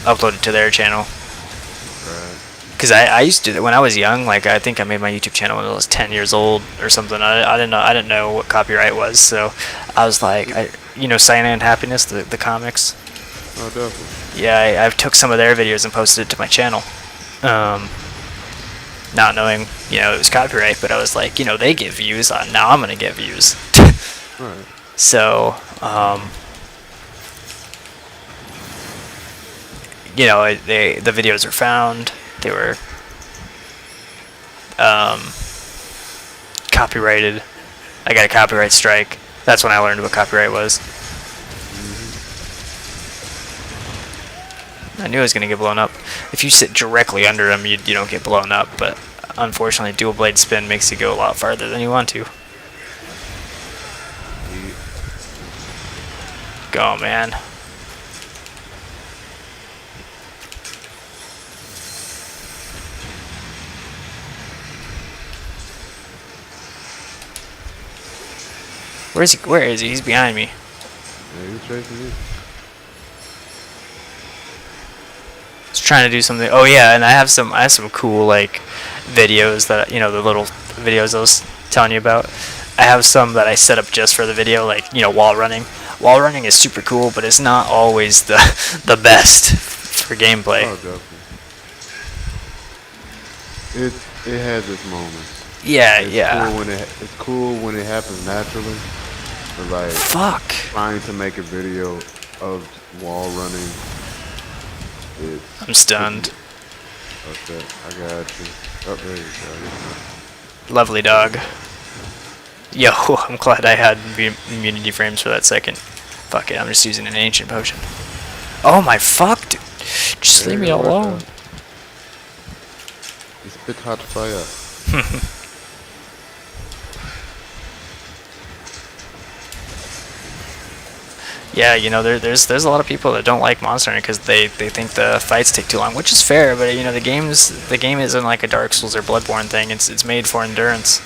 upload it to their channel. Right. Because I used to do that when I was young. Like I think I made my YouTube channel when I was 10 years old or something. I didn't know what copyright was, so I was like, Cyanide Happiness, the comics. Oh, definitely. Yeah, I took some of their videos and posted it to my channel, not knowing it was copyright. But I was like, they get views. Now I'm gonna get views. Right. So the videos are found. They were copyrighted. I got a copyright strike. That's when I learned what copyright was. I knew I was going to get blown up. If you sit directly under them, you don't get blown up, but unfortunately, dual blade spin makes you go a lot farther than you want to. Go, man. Where is he? Where is he? He's behind me. Yeah, he was chasing you. He's trying to do something. Oh yeah, and I have some cool like videos that the little videos I was telling you about. I have some that I set up just for the video, like wall running. Wall running is super cool, but it's not always the best for gameplay. Oh, definitely. It has its moments. Yeah, It's cool when it happens naturally. But like Fuck. trying to make a video of wall running, I'm stunned. Okay, I got you. Oh, there you go. Lovely dog. Yo, I'm glad I had immunity frames for that second. Fuck it, I'm just using an ancient potion. Oh my fuck, dude. Just leave me alone. You spit hot fire. Yeah, there's a lot of people that don't like Monster Hunter because they think the fights take too long, which is fair. But the game isn't like a Dark Souls or Bloodborne thing. It's made for endurance.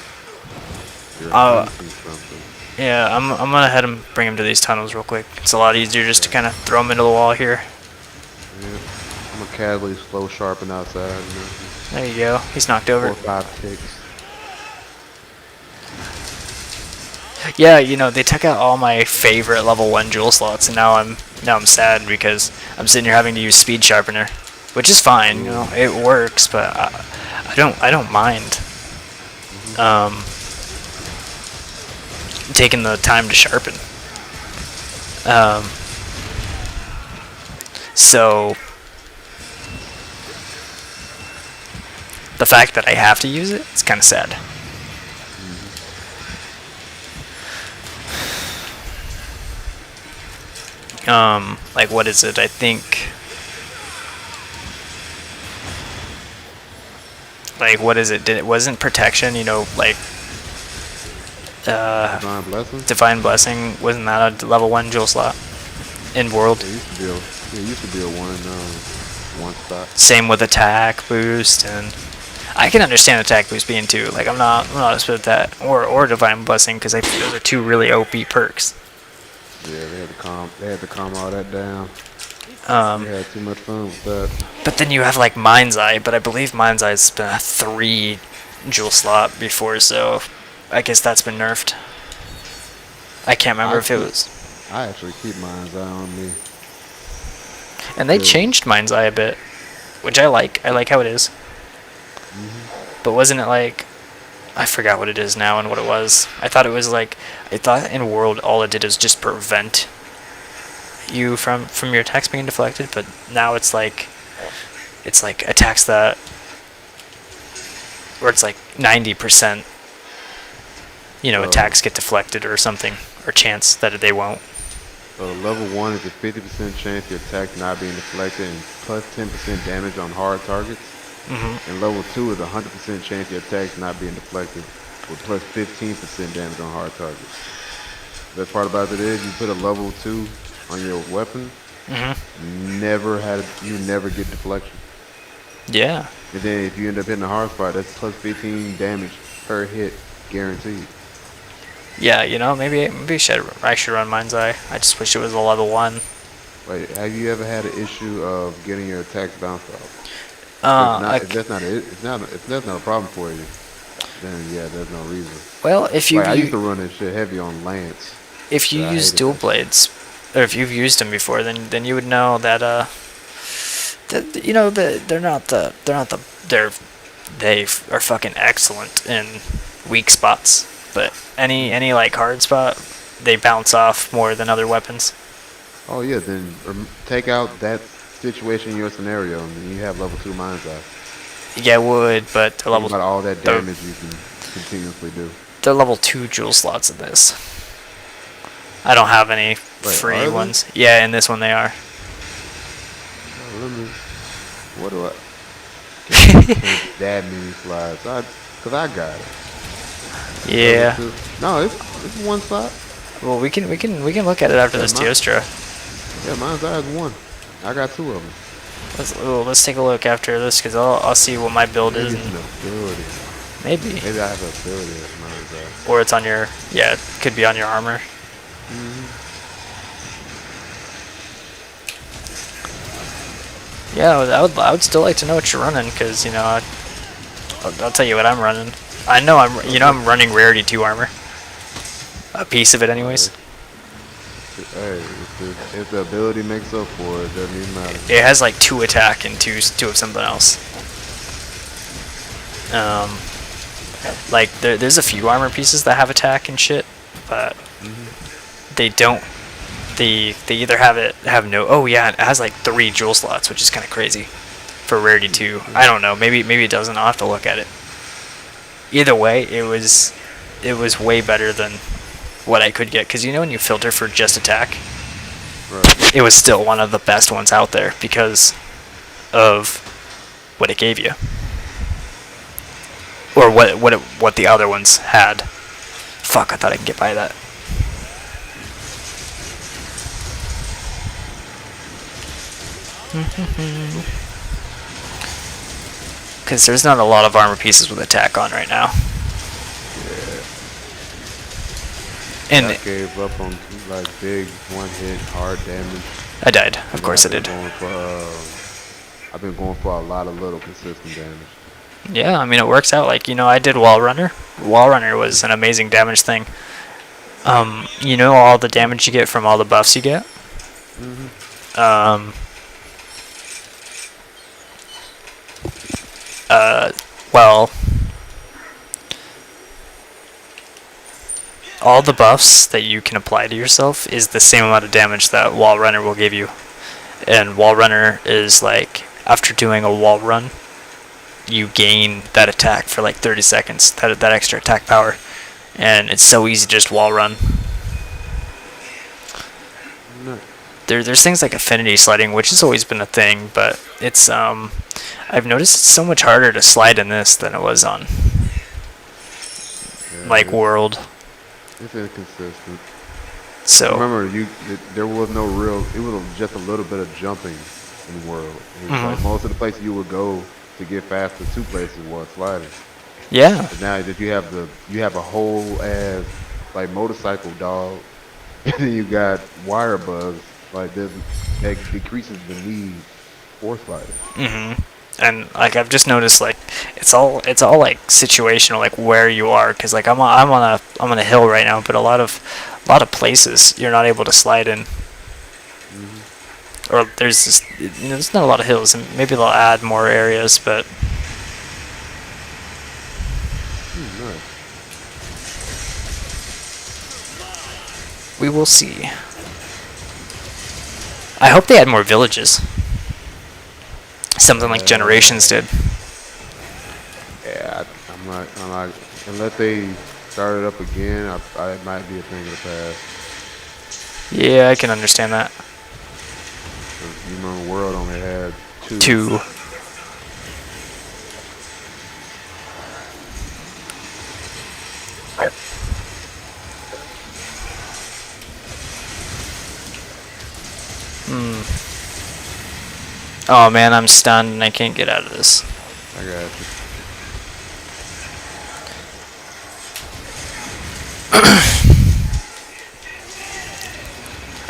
Yeah, I'm gonna head and bring him to these tunnels real quick. It's a lot easier just to kind of throw him into the wall here. Yeah, I'm a casually slow sharpen outside. There you go. He's knocked over. 4 or 5 ticks. Yeah, they took out all my favorite level 1 jewel slots, and now I'm sad because I'm sitting here having to use speed sharpener, which is fine. It works, but I don't mind taking the time to sharpen. So the fact that I have to use it's kind of sad. Like what is it? I think like what is it? It wasn't protection, like Divine Blessing, wasn't that a level 1 jewel slot in World? It used to be a one spot. Same with attack boost, and I can understand attack boost being 2. Like I'm not upset with that, or Divine Blessing, because I think those are 2 really OP perks. Yeah, they had to calm all that down. They had too much fun with that. But then you have like Mind's Eye, but I believe Mind's Eye's been a 3 jewel slot before, so I guess that's been nerfed. I can't remember if it was. I actually keep Mind's Eye on me. And they changed Mind's Eye a bit, which I like. I like how it is. But wasn't it like, I forgot what it is now and what it was. I thought in World all it did is just prevent you from your attacks being deflected, but now it's like attacks that where it's like 90% attacks get deflected or something, or chance that they won't. So level 1 is a 50% chance your attack not being deflected and plus 10% damage on hard targets. And level 2 is a 100% chance your attack's not being deflected with plus 15% damage on hard targets. The best part about it is you put a level 2 on your weapon, you never get deflection. Yeah. And then if you end up hitting a hard spot, that's plus 15 damage per hit, guaranteed. Yeah, maybe I should run Mind's Eye. I just wish it was a level 1. Wait, have you ever had an issue of getting your attacks bounced off? If not, if Like, that's not a, if not if that's not a problem for you, then yeah, there's no reason. well, Like I used to run this shit heavy on Lance. if you But I use hated dual that shit. blades, or if you've used them before, then you would know that they are fucking excellent in weak spots, but any like hard spot, they bounce off more than other weapons. Oh yeah, then take out that situation in your scenario, and then you have level 2 Mind's Eye. Yeah, it would, but Think about all that they're, damage you can continuously do. they're level 2 jewel slots in this. I don't have any Wait, free are they? ones. Yeah, in this one they are. Oh, let me. What do I? Can't get that many slides. Cause I got it. Yeah. Level 2. No, it's one slot. Well, we can look at it after Yeah, this Teostra. yeah, Mind's Eye is one. I got two of them. Let's take a look after this because I'll see what my build Maybe is. it's an ability. Maybe. Maybe I have an ability as Mind's Eye. Or it's on your, yeah, it could be on your armor. Yeah, I would still like to know what you're running because I'll tell you what I'm running. I know I'm running rarity 2 armor. A piece of it, anyways. Hey, if the ability makes up for it, doesn't even matter. It has like 2 attack and two of something else. Like there's a few armor pieces that have attack and shit, but they don't. They either have no. Oh yeah, it has like 3 jewel slots, which is kind of crazy for rarity 2. I don't know. Maybe it doesn't. I'll have to look at it. Either way, it was way better than what I could get because when you filter for just attack, Right. it was still one of the best ones out there because of what it gave you, or what the other ones had. Fuck! I thought I could get by that. Because there's not a lot of armor pieces with attack on right now. And I gave up on like big one hit hard damage. I died. Of And course I did. I've been going for a lot of little consistent damage. Yeah, I mean it works out. Like I did Wall Runner. Wall Runner was an amazing damage thing. All the damage you get from all the buffs you get. Well, all the buffs that you can apply to yourself is the same amount of damage that Wall Runner will give you. And Wall Runner is like, after doing a wall run, you gain that attack for like 30 seconds, that extra attack power. And it's so easy to just wall run. No. There's things like affinity sliding, which has always been a thing, but it's I've noticed it's so much harder to slide in this than it was on like World. It's inconsistent. So Remember, there was no real. It was just a little bit of jumping in World. It was like most of the places you would go to get fast to 2 places was sliding. yeah, But now that you have a whole ass like motorcycle dog, and then you got wire bugs. Like that decreases the need for sliding. and like I've just noticed like it's all like situational, like where you are, because like I'm on a hill right now, but a lot of places you're not able to slide in. Or there's just, there's not a lot of hills, and maybe they'll add more areas, but Nice. we will see. I hope they add more villages. Something like Generations did. Yeah, I'm not. Unless they start it up again, it might be a thing of the past. Yeah, I can understand that. 'Cause you remember, World only had 2. 2. Oh man, I'm stunned and I can't get out of this. I got you.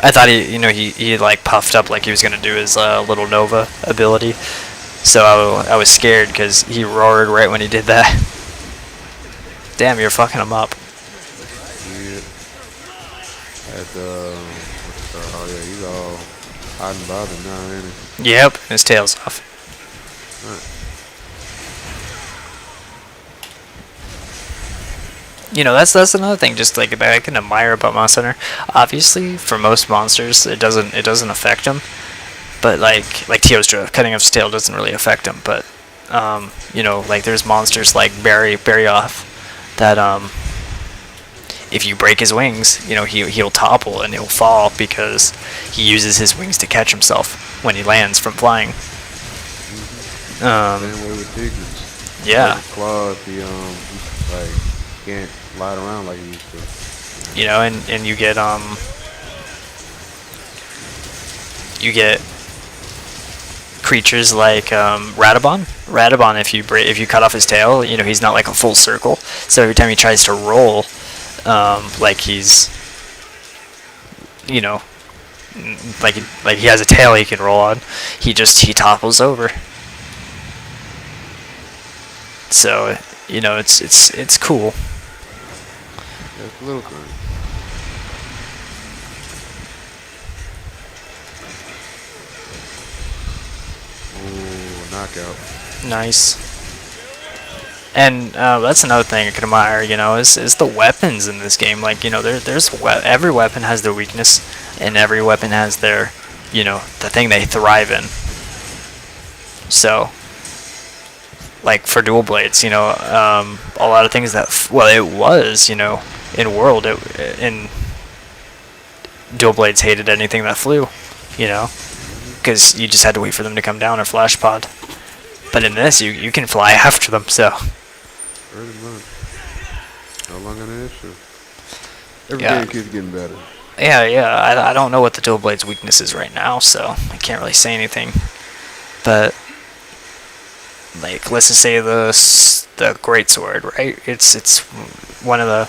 I thought he like puffed up like he was gonna do his little Nova ability, so I was scared because he roared right when he did that. Damn, you're fucking him up. Yeah. At oh yeah, he's all hot and bothered now, ain't he? Yep, his tail's off. Alright. That's another thing. Just like that I can admire about Monster Hunter. Obviously, for most monsters, it doesn't affect them. But like Teostra, cutting off his tail doesn't really affect him. But like there's monsters like Barryoth that if you break his wings, he'll topple and he'll fall because he uses his wings to catch himself when he lands from flying. Same way with Tigris. Yeah. His claws, he like can't slide around like he used to. And you get creatures like Radabon. Radabon, if you cut off his tail, he's not like a full circle. So every time he tries to roll, like he's, like he has a tail he can roll on, he topples over. So it's cool. Yeah, it's a little thing. Oh, knockout. Nice. And that's another thing I could admire, is the weapons in this game. Like, every weapon has their weakness, and every weapon has their, the thing they thrive in. So, like for dual blades, a lot of things that, it was, in World, in dual blades hated anything that flew, because you just had to wait for them to come down or flash pod. But in this, you can fly after them, so. Pretty much. No longer an issue. Every Yeah. game keeps getting better. Yeah. I don't know what the dual blade's weakness is right now, so I can't really say anything. But like, let's just say the great sword, right? It's one of the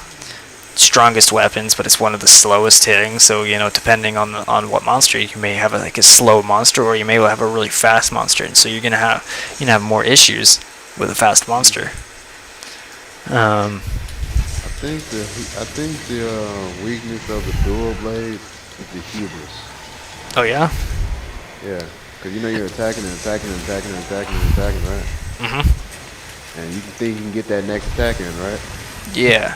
strongest weapons, but it's one of the slowest hitting. So depending on what monster, you may have a slow monster, or you may have a really fast monster, and so you're gonna have more issues with a fast monster. I think the weakness of the dual blade is the hubris. Oh yeah. Yeah, because you're attacking and attacking and attacking and attacking and attacking, right? Mhm. And you think you can get that next attack in, right? Yeah.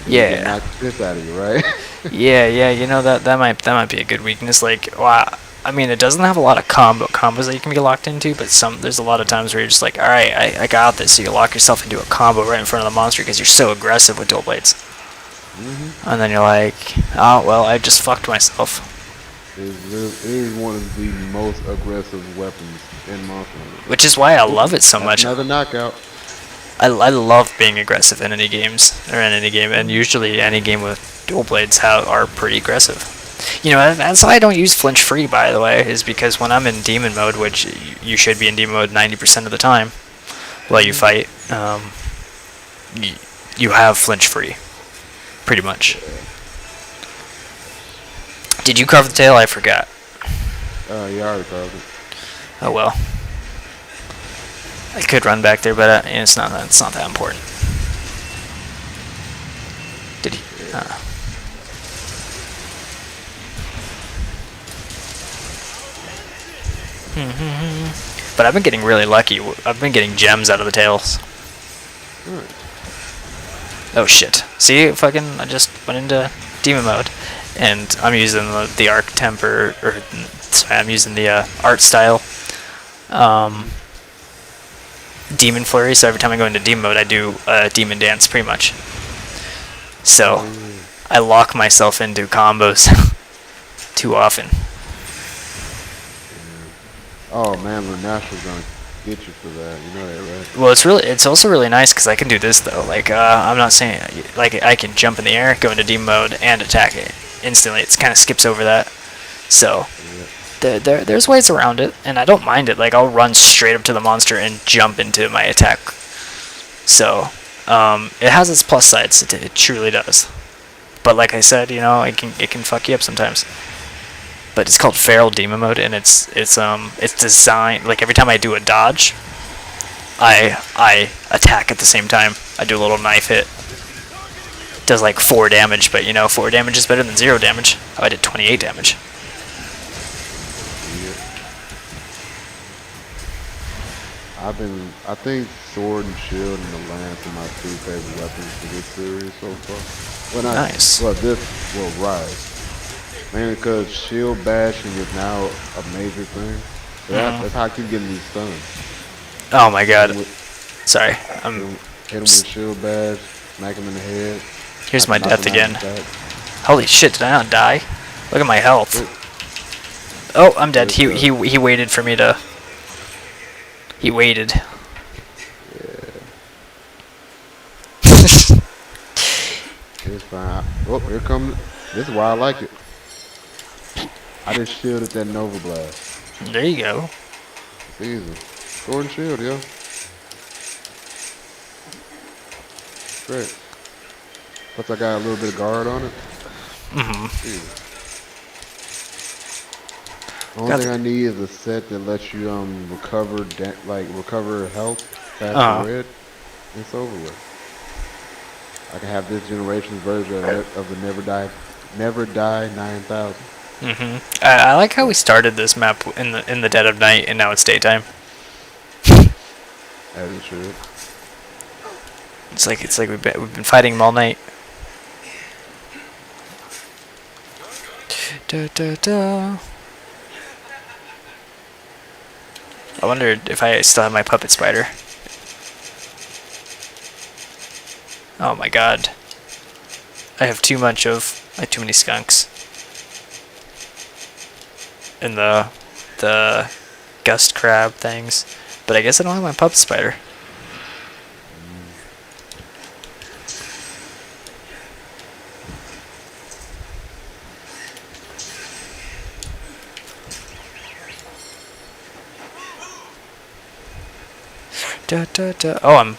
And you get Yeah. knocked the piss out of you, right? Yeah. That might be a good weakness. Like, wow. I mean, it doesn't have a lot of combos that you can be locked into, but there's a lot of times where you're just like, all right, I got this. So you lock yourself into a combo right in front of the monster because you're so aggressive with dual blades. And then you're like, oh well, I just fucked myself. It is one of the most aggressive weapons in Monster Hunter. Which is why I love it so much. Another knockout. I love being aggressive in any games, or in any game, and usually any game with dual blades are pretty aggressive. That's why I don't use flinch free, by the way, is because when I'm in demon mode, which you should be in demon mode 90% of the time while you fight, you have flinch free, pretty much. Did you carve the tail? I forgot. You already carved it. Oh well. I could run back there, but it's not that important. Did he? But I've been getting really lucky. I've been getting gems out of the tails. Alright. Oh shit. See, I just went into demon mode. And I'm using the arc temper, I'm using the art style. Demon flurry, so every time I go into demon mode, I do demon dance, pretty much. So, I lock myself into combos too often. Oh man, Lunasha's gonna get you for that. You know that, right? Well, it's also really nice because I can do this though. Like, I'm not saying like I can jump in the air, go into demon mode, and attack it instantly. It kind of skips over that. So, there's ways around it, and I don't mind it. Like, I'll run straight up to the monster and jump into my attack. So, it has its plus sides. It truly does. But like I said, you know, it can fuck you up sometimes. But it's called Feral Demon Mode, and it's designed like every time I do a dodge, I attack at the same time. I do a little knife hit. It does like 4 damage, but you know, 4 damage is better than 0 damage. Oh, I did 28 damage. I think Sword and Shield and the Lance are my 2 favorite weapons for this series so far. Well, not, Nice. well, this will Rise. Mainly because shield bashing is now a major thing. So that's how I keep getting these stuns. Oh my god. Sorry. Hit him with shield bash, smack him in the head. Here's my death again. Back. Holy shit, did I not die? Look at my health. Oh, I'm dead. He waited for me to... He waited. Yeah. It's fine. Oh, here comes... This is why I like it. I just shielded that Nova Blast. There you go. It's easy. Sword and shield, yo. Great. Plus I got a little bit of guard on it. The only thing I need is a set that lets you recover recover health fast and red. It's over with. I can have this generation's version of the Never Die 9000. I like how we started this map in the dead of night, and now it's daytime. As it should. It's like we've been fighting them all night. Da, da, da. I wonder if I still have my puppet spider. Oh my god. I have too many skunks. And the gust crab things. But I guess I don't have my puppet spider. Da, da, da. Oh, I'm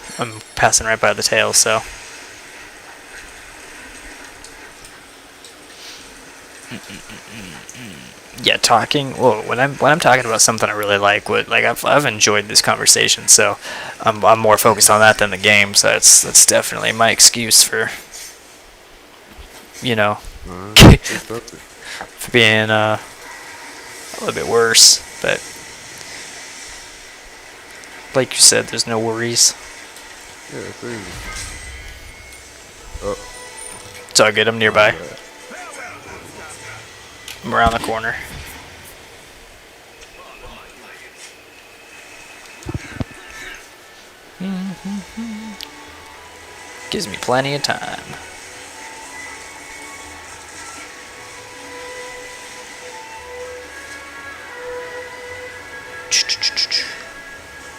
passing right by the tail, so. Yeah, talking. Well, when I'm talking about something I really like, I've enjoyed this conversation, so I'm more focused on that than the game. So that's definitely my excuse for, you know, for being a little bit worse. But like you said, there's no worries. Yeah, it's easy. Oh. It's all good. I'm nearby. I'm around the corner. Gives me plenty of time.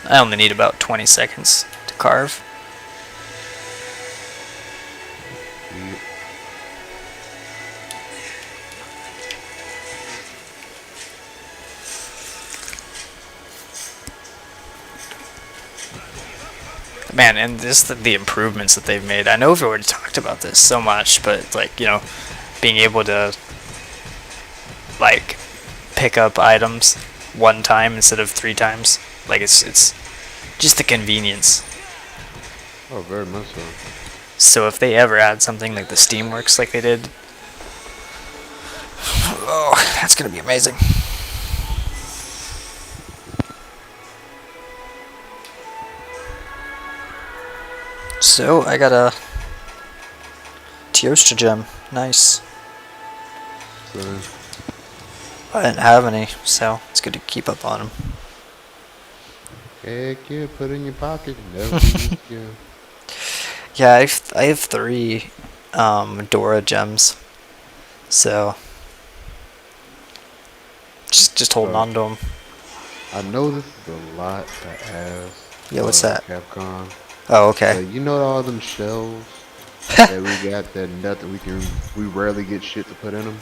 I only need about 20 seconds to carve. Man, and this the improvements that they've made. I know we've already talked about this so much, but like, you know, being able to like pick up items one time instead of 3 times, like it's just the convenience. Oh, very much so. So if they ever add something like the Steamworks like they did, oh, that's gonna be amazing. So I got a Teostra gem. Nice. So, I didn't have any, so it's good to keep up on them. heck yeah, put it in your pocket. Never use you. Yeah, I have 3 Dora gems, so just holding on to them. I know this is a lot to ask. Yeah, what's that? Capcom. Oh, okay. You know all them shells that we got that nothing we rarely get shit to put in them.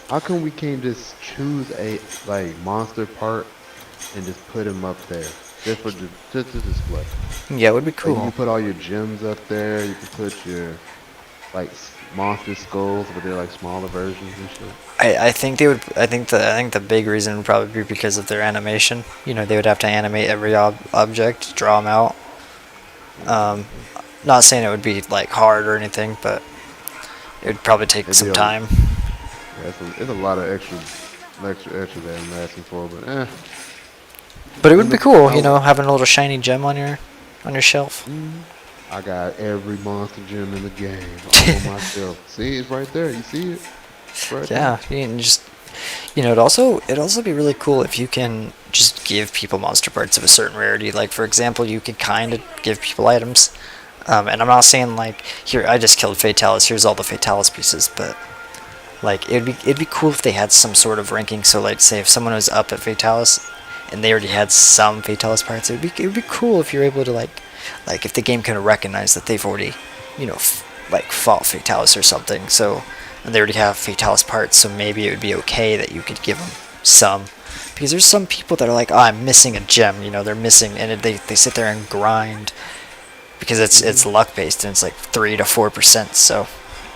How come we can't just choose a like monster part and just put him up there just for just to display? Yeah, it would be Like you cool. can put all your gems up there. You can put your like monster skulls, but they're like smaller versions and shit. I think they would. I think the big reason would probably be because of their animation. You know, they would have to animate every object, draw them out. Um, Mm-hmm. Not saying it would be like hard or anything, but it would probably take It'd be some a time. yeah, it's a lot of extra that I'm asking for, but But it in would be the cool, I having a little shiny gem on your shelf. I got every monster gem in the game all on my shelf. See, it's right there. You see it? It's right there. Yeah, you can just it'd also be really cool if you can just give people monster parts of a certain rarity. Like for example, you could kind of give people items. And I'm not saying like here I just killed Fatalis. Here's all the Fatalis pieces, but like it'd be cool if they had some sort of ranking. So like say if someone was up at Fatalis and they already had some Fatalis parts, it would be cool if you're able to like if the game kind of recognize that they've already like fought Fatalis or something. So and they already have Fatalis parts, so maybe it would be okay that you could give them some. Because there's some people that are like, oh, I'm missing a gem. They're missing, and they sit there and grind because it's Hmm. luck based and it's like 3 to 4%. So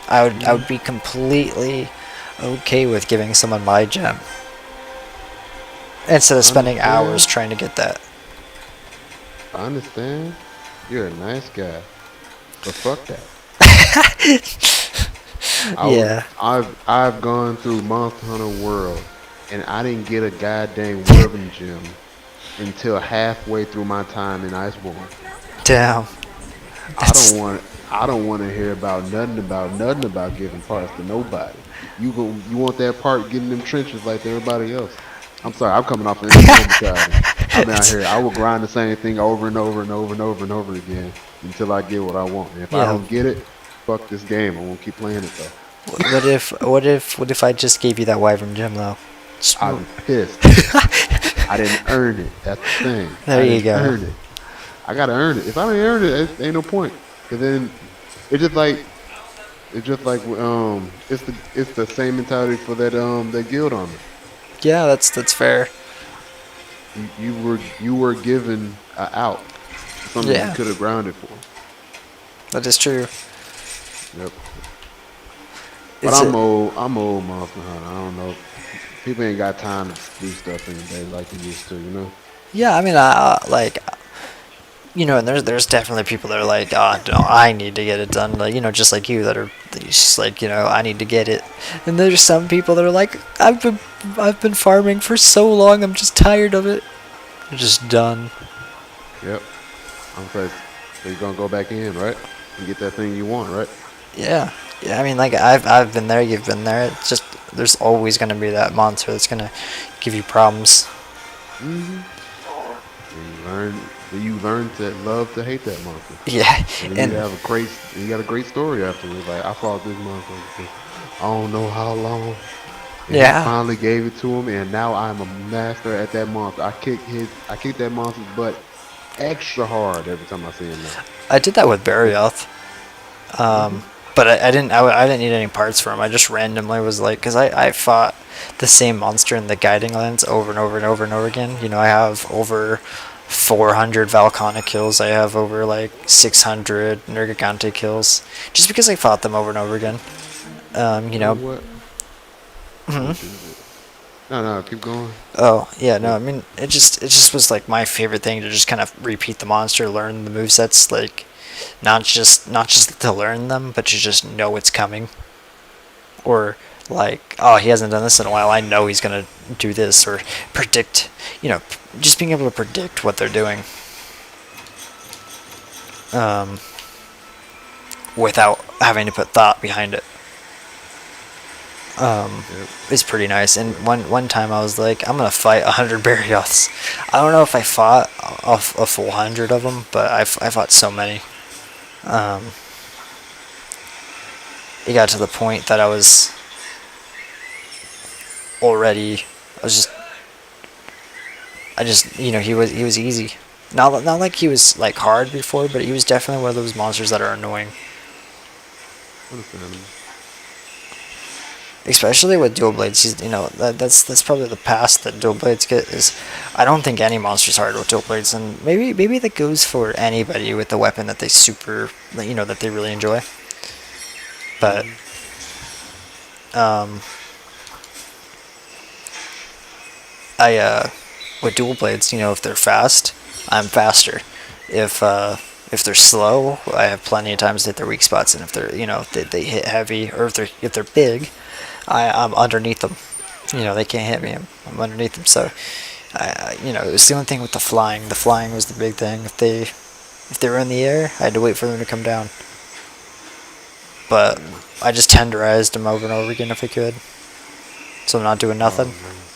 I would be completely okay with giving someone my gem instead of I spending hours understand. trying to get that. I understand. You're a nice guy, but fuck that. Yeah. I've gone through Monster Hunter World, and I didn't get a goddamn Wyvern gem until halfway through my time in Iceborne. Damn. I That's don't want I don't want to hear nothing about giving parts to nobody. You want that part getting them trenches like everybody else. I'm sorry, I'm coming off an informal child. I'm out it's here. I will grind the same thing over and over and over and over and over again until I get what I want. And if I yeah. don't get it, fuck this game. I won't keep playing it though. What if I just gave you that wyvern gem though? I'd be pissed. I didn't earn it. That's the thing. There I you didn't go. earn it. I gotta earn it. If I don't earn it, ain't no point. Cause then it's just like it's the same mentality for that guild armor. Yeah, that's fair. You were given a out for something you Yeah, could have grounded for. that is true. Yep. But It's I'm a, old. I'm old Monster Hunter. I don't know. People ain't got time to do stuff in the day like they used to. You know. yeah. I mean, like and there's definitely people that are like, oh, no, I need to get it done. Like just like you that are just like I need to get it. And there's some people that are like, I've been farming for so long, I'm just tired of it. I'm just done. Yep. I'm like, so you're gonna go back in, right? And get that thing you want, right? Yeah, yeah. I mean, like I've been there, you've been there. It's just there's always gonna be that monster that's gonna give you problems. Mm-hmm. You learn to love to hate that monster. Yeah, And then and you got a great story afterwards. Like I fought this motherfucker for I don't know how long, and he yeah, finally gave it to him, and now I'm a master at that monster. I kick that monster's butt extra hard every time I see him now. I did that with Barioth. Hmm. But I didn't need any parts for him. I just randomly was like, because I fought the same monster in the guiding lands over and over and over and over again. I have over 400 Valcana kills. I have over like 600 Nergigante kills, just because I fought them over and over again. You know what? Mhm. What is it? No, no, keep going. Oh yeah, no, What? I mean it just was like my favorite thing to just kind of repeat the monster, learn the movesets, like not just to learn them, but to just know it's coming. Or like, oh, he hasn't done this in a while, I know he's gonna do this, or predict, just being able to predict what they're doing, um, without having to put thought behind it, um, Yep. is pretty nice. And Yep. one time I was like, I'm gonna fight 100 Barioths. I don't know if I fought a full 100 of them, but I fought so many. Um, it got to the point that already, I was just I just he was easy. Not like he was like hard before, but he was definitely one of those monsters that are annoying. Understandable. especially with dual blades. That's probably the pass that dual blades get. Is I don't think any monster's hard with dual blades, and maybe that goes for anybody with a weapon that they that they really enjoy. But Mhm. um, I with dual blades, if they're fast, I'm faster. If they're slow, I have plenty of times to hit their weak spots, and if they hit heavy, or if they're big, I'm underneath them. They can't hit me. I'm underneath them. So, it was the only thing with the flying. The flying was the big thing. If they were in the air, I had to wait for them to come down. But Yeah. I just tenderized them over and over again if I could. So I'm not doing Oh nothing. man,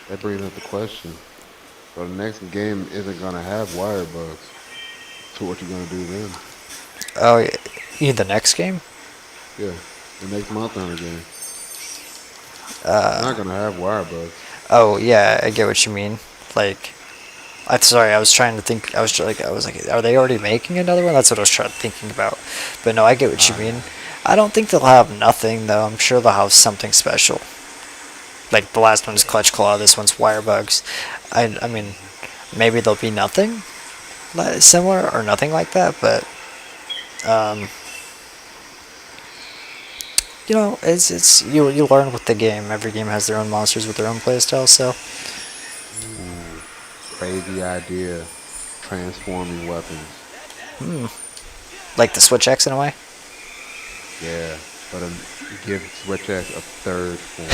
that brings up the question. So the next game isn't gonna have wire bugs. So what you gonna do then? Oh, the next game? Yeah, the next Monster Hunter game. It's Uh, not gonna have wire bugs. oh yeah, I get what you mean. Like, I'm sorry, I was trying to think. I was like, are they already making another one? That's what I was trying thinking about. But no, I get what you Ah, mean. I don't think they'll have nothing though. I'm sure they'll have something special. Like the last one's Clutch Claw, this one's Wire Bugs. I mean, maybe there'll be nothing similar or nothing like that, but um, it's you learn with the game. Every game has their own monsters with their own playstyle. So ooh, crazy idea. Transforming weapons. like the Switch X in a way. Yeah, but give Switch X a third form.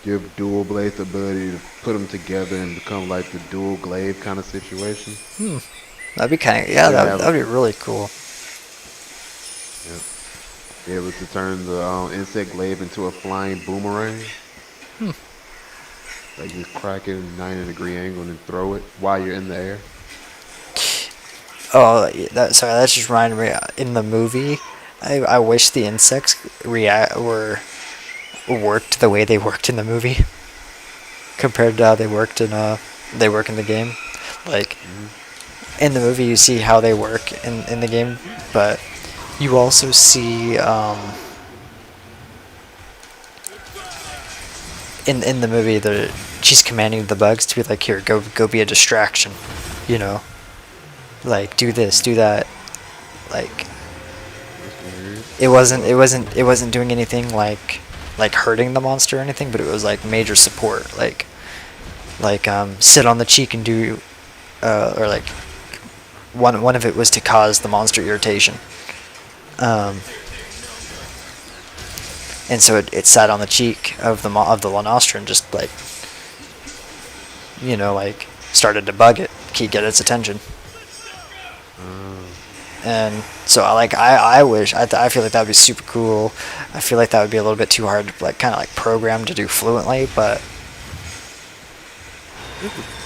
Give dual blades the ability to put them together and become like the dual glaive kind of situation. That'd be kind of So yeah. you That have, that'd be really cool. yep, be able to turn the insect glaive into a flying boomerang. Like just crack it at a 90-degree angle and then throw it while you're in the air. Oh, that just reminded me. In the movie, I wish the insects react were worked the way they worked in the movie compared to how they work in the game. Like Hmm. in the movie, you see how they work in the game, but you also see in the movie she's commanding the bugs to be like, here, go be a distraction, you know, like do this, do that, like That's weird. it But wasn't it wasn't doing anything like hurting the monster or anything, but it was like major support, like sit on the cheek and do or like one of it was to cause the monster irritation. Um, and so it sat on the cheek of the Lanostra and just like like started to bug it, get its attention. uh, And so I wish I feel like that would be super cool. I feel like that would be a little bit too hard to like kind of like program to do fluently, but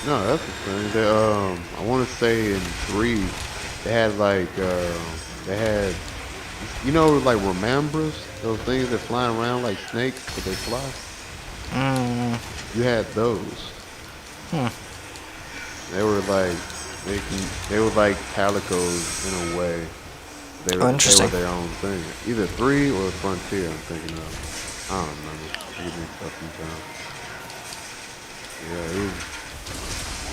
no, that's the thing. I want to say in three, they had like they had like remembers those things that fly around like snakes, but they fly. mm, You had those. hmm, They were like they were like calicos in a way. oh They were interesting. their own thing. Either three or Frontier. I'm thinking of. I don't remember. I get mixed up sometimes. Yeah,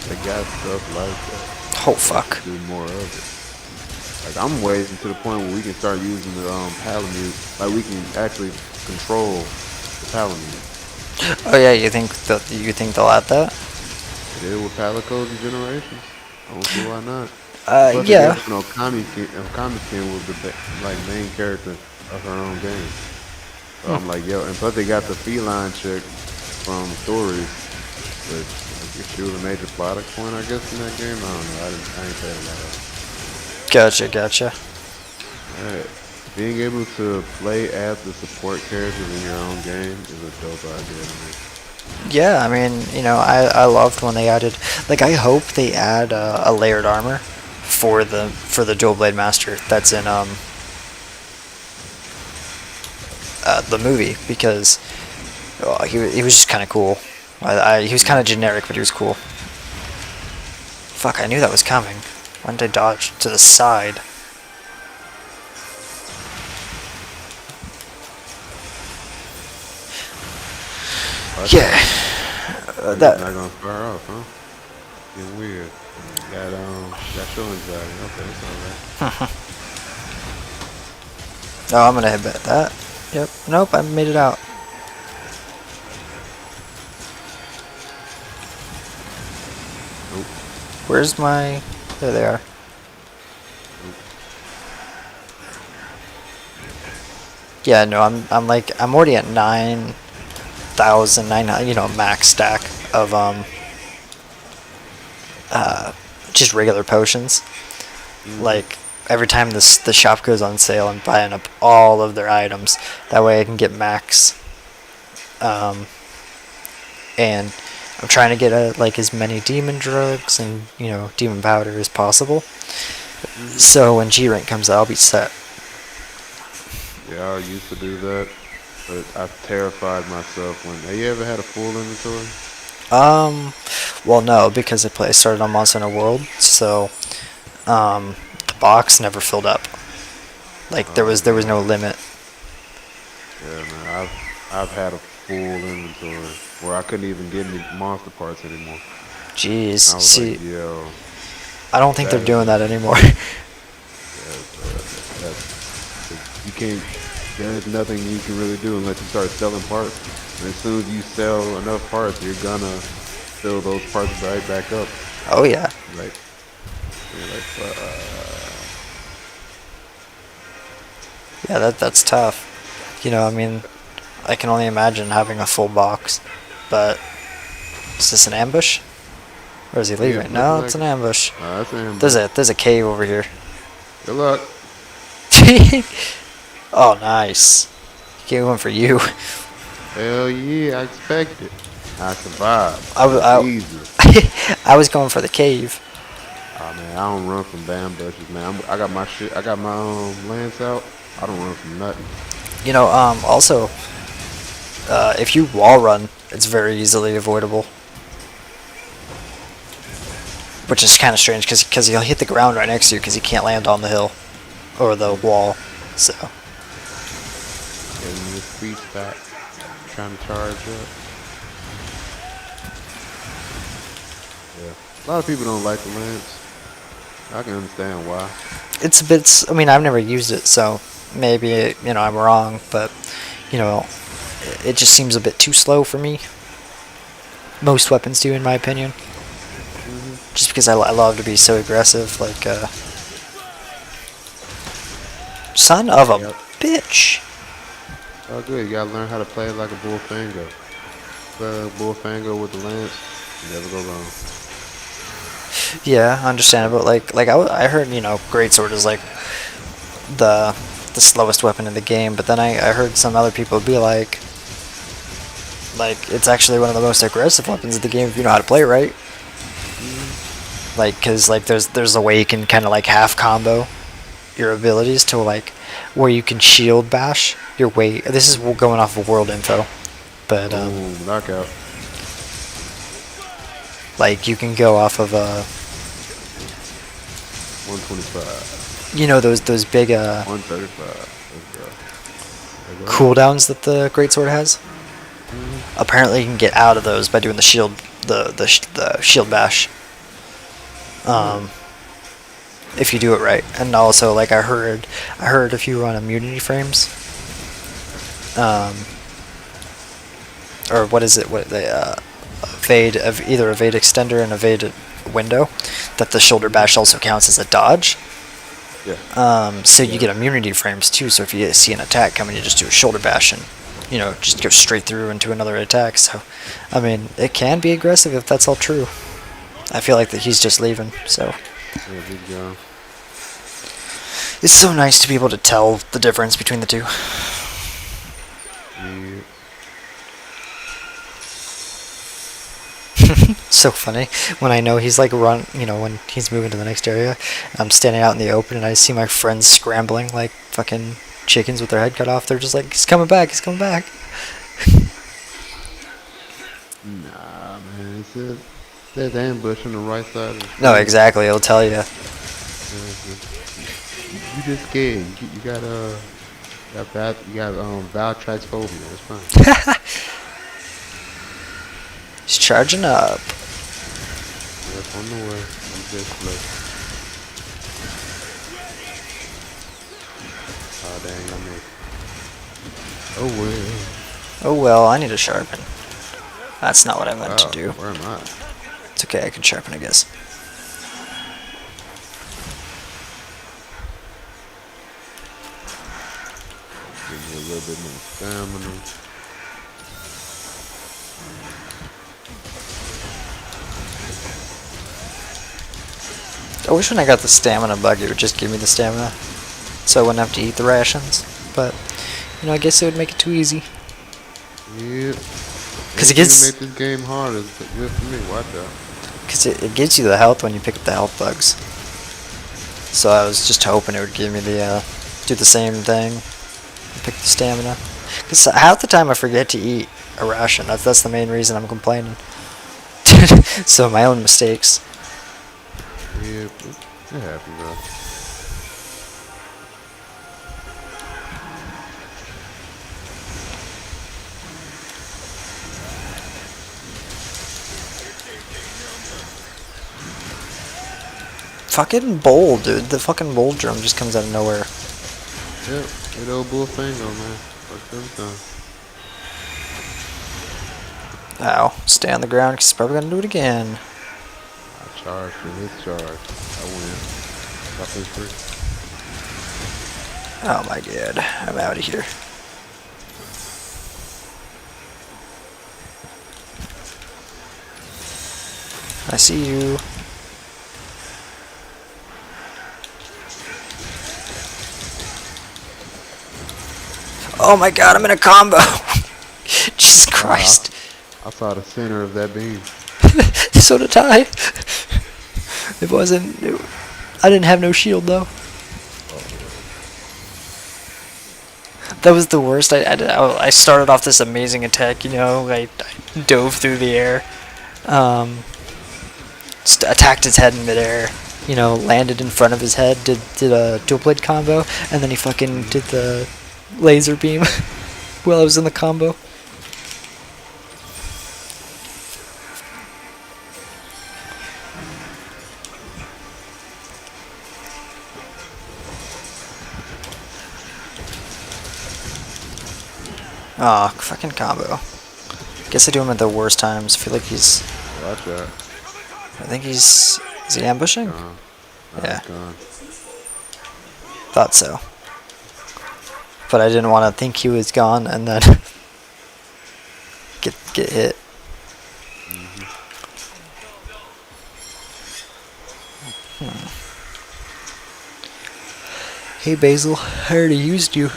they got stuff like that. Oh They should fuck. do more of it. Like I'm waiting to the point where we can start using the Palamute. Like we can actually control the Palamute. Oh yeah, you think they'll add that? They did it with Palicos and Generations. I don't see why not. And plus, they gave Yeah. us an Okami skin was the like main character of her own game. So I'm like, yo, and plus they got the feline chick from Stories, which I guess she was a major plot point, I guess, in that game. I don't know. I ain't played a lot of Gotcha. it. Being able to play as the support characters in your own game is a dope idea to me. Yeah, I mean, I loved when they added, like, I hope they add a layered armor for the dual blade master that's in the movie, because he was just kind of cool. He was kind of Mhm. generic, but he was cool. Fuck, I knew that was coming. When did I dodge to the side? Watch Yeah. out. Like it's That. not gonna fire off, huh? Getting weird. Got show anxiety. Okay, it's alright. Oh, I'm gonna headbutt that. Yep. Nope, I made it out. Nope. Where's my... There they are. Nope. Yeah, no, I'm already at 9,900, max stack of just regular potions. Mm-hmm. Like every time the shop goes on sale, I'm buying up all of their items. That way I can get max. And I'm trying to get like as many demon drugs and demon powder as possible. Mm-hmm. So when G rank comes out, I'll be set. Yeah, I used to do that, but I terrified myself when. Have you ever had a full inventory? Um, well, no, because I started on Monster Hunter World, so the box never filled up. Like there Oh was no man. limit. Yeah, man. I've had a full inventory where I couldn't even get any monster parts anymore. Jeez, I was like, see, yo, I don't think they're that doing is that anymore. that's because you can't. There's nothing you can really do unless you start selling parts. And as soon as you sell enough parts, you're gonna fill those parts right back up. Oh yeah, Like you're like, yeah, that's tough. I mean, I can only imagine having a full box. But is this an ambush? Or is he yeah, leaving? looking No, it's like an it. ambush. That's an There's ambush. a cave over here. Good luck. Oh, nice. Came one for you. Hell yeah, I expect it. I survived. I, w- That's I, easy. I was going for the cave. Oh man, I don't run from ambushes, man. I got my shit. I got my lance out. I don't run from nothing. Also, if you wall run, it's very easily avoidable. Which is kind of strange because he'll hit the ground right next to you because he can't land on the hill or the wall. So, Getting this speech back. Trying to charge up. Yeah. A lot of people don't like the lance. I can understand why. it's a bit. I mean, I've never used it, so maybe I'm wrong, but you know, it just seems a bit too slow for me. Most weapons do, in my opinion. Hmm. Just because I love to be so aggressive, like son of a Yep. bitch. Oh, good. You gotta learn how to play it like a bullfango. Play like a bullfango with the lance. You never go wrong. Yeah, understandable. I heard greatsword is like the the slowest weapon in the game, but then I heard some other people be like it's actually one of the most aggressive weapons in the game if you know how to play it right. Hmm. Like, cause like there's a way you can kind of like half combo your abilities to like where you can shield bash your way. This is going off of world info, but Boom. Knockout. like you can go off of 125. those big 135. Let's go. There you go. cooldowns that the greatsword has. Hmm. Apparently, you can get out of those by doing the shield, the shield bash. Um, Nice. if you do it right, and also like I heard if you run immunity frames, um, or what is it? What they evade of either evade extender and evade window, that the shoulder bash also counts as a dodge. Yeah. So you Yeah. get immunity frames too. So if you see an attack coming, you just do a shoulder bash and just go straight through into another attack. So, I mean, it can be aggressive if that's all true. I feel like that he's just leaving. So Yeah. Good job. it's so nice to be able to tell the difference between the two. Yeah. So funny when I know he's like when he's moving to the next area. I'm standing out in the open and I see my friends scrambling like fucking chickens with their head cut off. They're just like, he's coming back, he's coming back. Nah, man. There's ambush on the right side of the No, screen. exactly. It'll tell you. You just scared. You got got Val tracks phobia. That's fine. He's charging up. Yep, on the way. I'm just slow. Oh dang, I missed. Oh well. Oh well, I need to sharpen. That's not what I meant to Wow, do. where am I? It's okay, I can sharpen, I guess. Give me a little bit more stamina. I wish when I got the stamina bug, it would just give me the stamina, so I wouldn't have to eat the rations. But, you know, I guess it would make it too easy. Yep. Because it gets... make this game hard is good for me. Watch out. Because it gives you the health when you pick up the health bugs. So I was just hoping it would give me the, do the same thing. Pick the stamina. Because half the time I forget to eat a ration. That's the main reason I'm complaining. So my own mistakes. Yep. It happens, bro. Fucking bowl, dude. The fucking bowl drum just comes out of nowhere. Yep. That old bullfango, man. Fuck them time. Ow. Stay on the ground because he's probably going to do it again. I charge for his charge. I win. Fuck is free. Oh my god. I'm out of here. I see you. Oh my god, I'm in a combo. Jesus Christ. I saw the center of that beam. So did I. It wasn't... I didn't have no shield though. That was the worst. I started off this amazing attack, you know. I dove through the air. Attacked his head in midair. You know, landed in front of his head, did a dual blade combo, and then he fucking did the laser beam while I was in the combo. Aw, fucking combo. Guess I do him at the worst times. I feel like he's... Watch out. I think he's... Is he ambushing? Yeah. Gone. Thought so. But I didn't want to think he was gone and then get hit. Hey Basil, I already used you.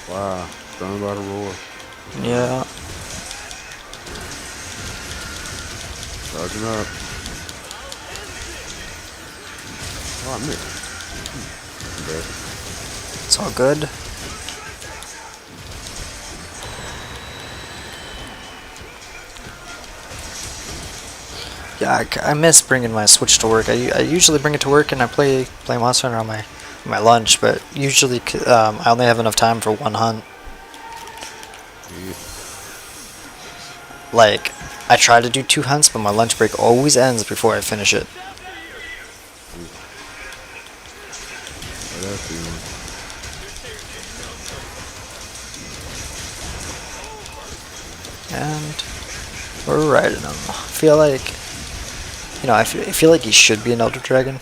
Wow. Stung by the roar. Yeah. Charging up. Oh, I missed. It's all good. Yeah, I miss bringing my Switch to work. I usually bring it to work and I play Monster Hunter on my lunch, but usually I only have enough time for one hunt. Yeah. Like, I try to do 2 hunts, but my lunch break always ends before I finish it. Oh, that's the one. And we're riding him. I feel like, you know, I feel like he should be an Elder Dragon,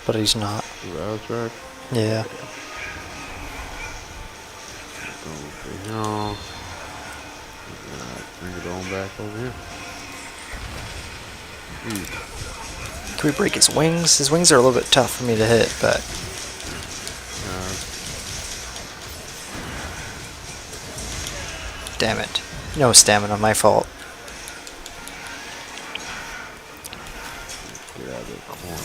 but he's not. Wild track. Yeah. Bring it on back over here. Can we break his wings? His wings are a little bit tough for me to hit, but... Damn it. No stamina, my fault. Get out of the corner.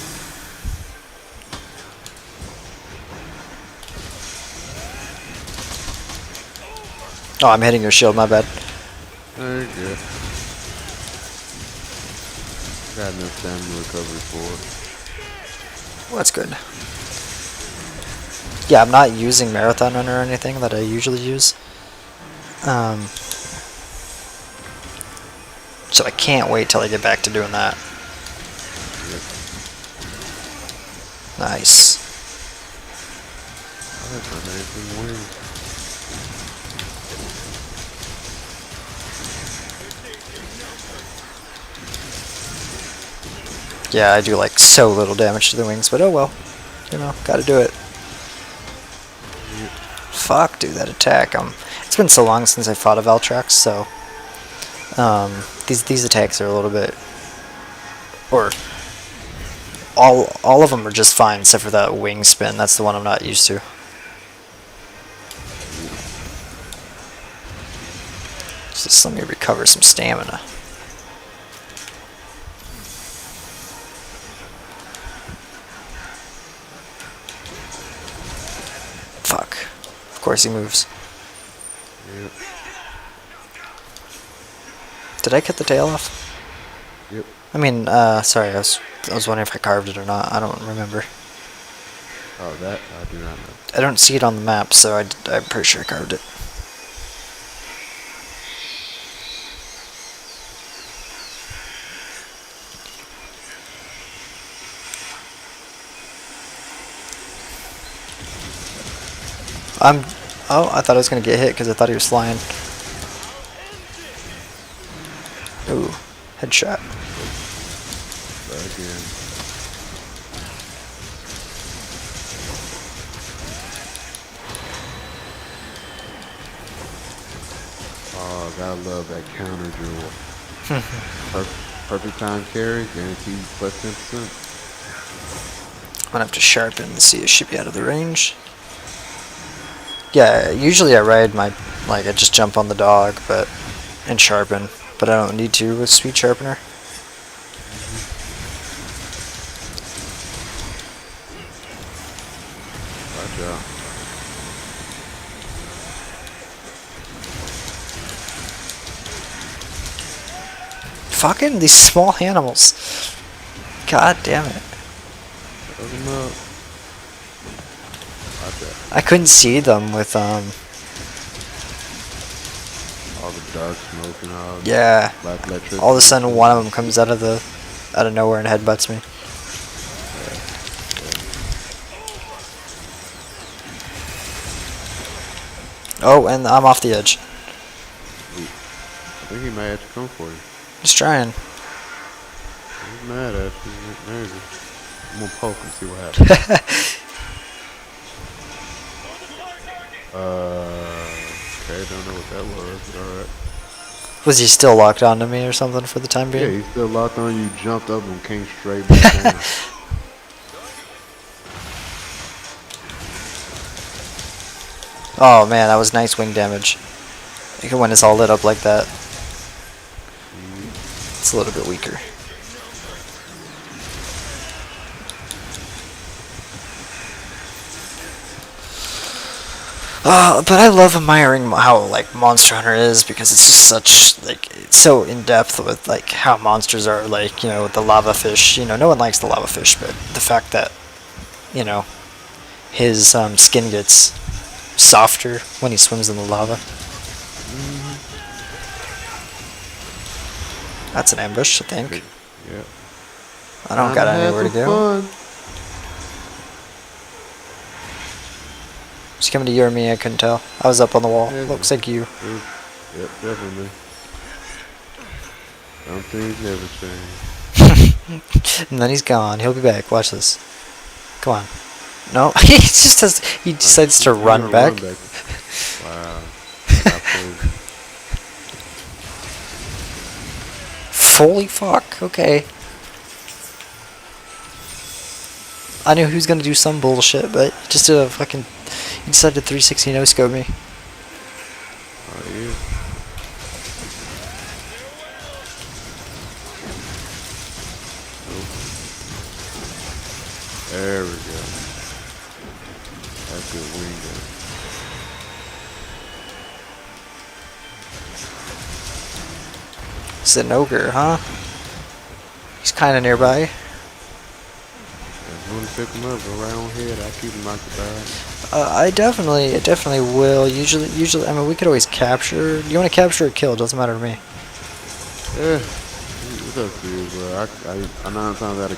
Oh, I'm hitting your shield, my bad. There you go. Got enough stamina recovery for it. Well, that's good. Yeah, I'm not using Marathon Runner or anything that I usually use. So I can't wait till I get back to doing that. Yep. Nice. Oh, that's not anything wings. Yeah, I do like so little damage to the wings, but oh well. You know, gotta do it. Yep. Fuck, dude, that attack. It's been so long since I fought a Valtrax, so these attacks are a little bit, or all of them are just fine except for that wing spin. That's the one I'm not used to. Just let me recover some stamina. Fuck. Of course he moves. Yep. Did I cut the tail off? Yep. I mean, sorry, I was wondering if I carved it or not. I don't remember. Oh, that I do not know. I don't see it on the map, so I'm pretty sure I carved it. Oh, I thought I was gonna get hit because I thought he was flying. Ooh, headshot. Again. Oh, gotta love that counter jewel. Perfect time carry, guaranteed plus 10%. I'm gonna have to sharpen to see it should be out of the range. Yeah, usually I ride my, like, I just jump on the dog, and sharpen, but I don't need to with speed sharpener. Watch out. Fucking these small animals. God damn it. Shut them up. Watch out. I couldn't see them with, All the dark smoke and all. yeah. Black electricity. All of a sudden one of them comes out of nowhere and headbutts me. Oh, and I'm off the edge. I think he might have to come for you. Just trying. He's mad at you. Maybe. I'm gonna poke and see what happens. Okay, don't know what that was, but alright. Was he still locked onto me or something for the time Yeah, being? he's still locked on you, jumped up and came straight back down. Oh man, that was nice wing damage. Like when it's all lit up like that. It's a little bit weaker. But I love admiring how like Monster Hunter is because it's just such like it's so in depth with like how monsters are like with the lava fish. No one likes the lava fish, but the fact that his skin gets softer when he swims in the lava. That's an ambush, I think. Yeah. I don't got anywhere to go. Fun. He's coming to you or me, I couldn't tell. I was up on the wall. Yeah, Looks like you. Yep, definitely. Some things never change. And then he's gone. He'll be back. Watch this. Come on. No, he just does. He decides to run back. Wow. Holy fuck. Okay. I knew he was gonna do some bullshit, but he just did a fucking. He decided to 360 no scope me. Oh, yeah. There we go. That's good wing gun. It's an ogre, huh? He's kind of nearby. You want to pick them up? Go right on ahead. I'll keep them occupied. I definitely will. Usually, I mean, we could always capture. You want to capture or kill? Doesn't matter to me. Yeah, it's up to you, bro. I 9 times out of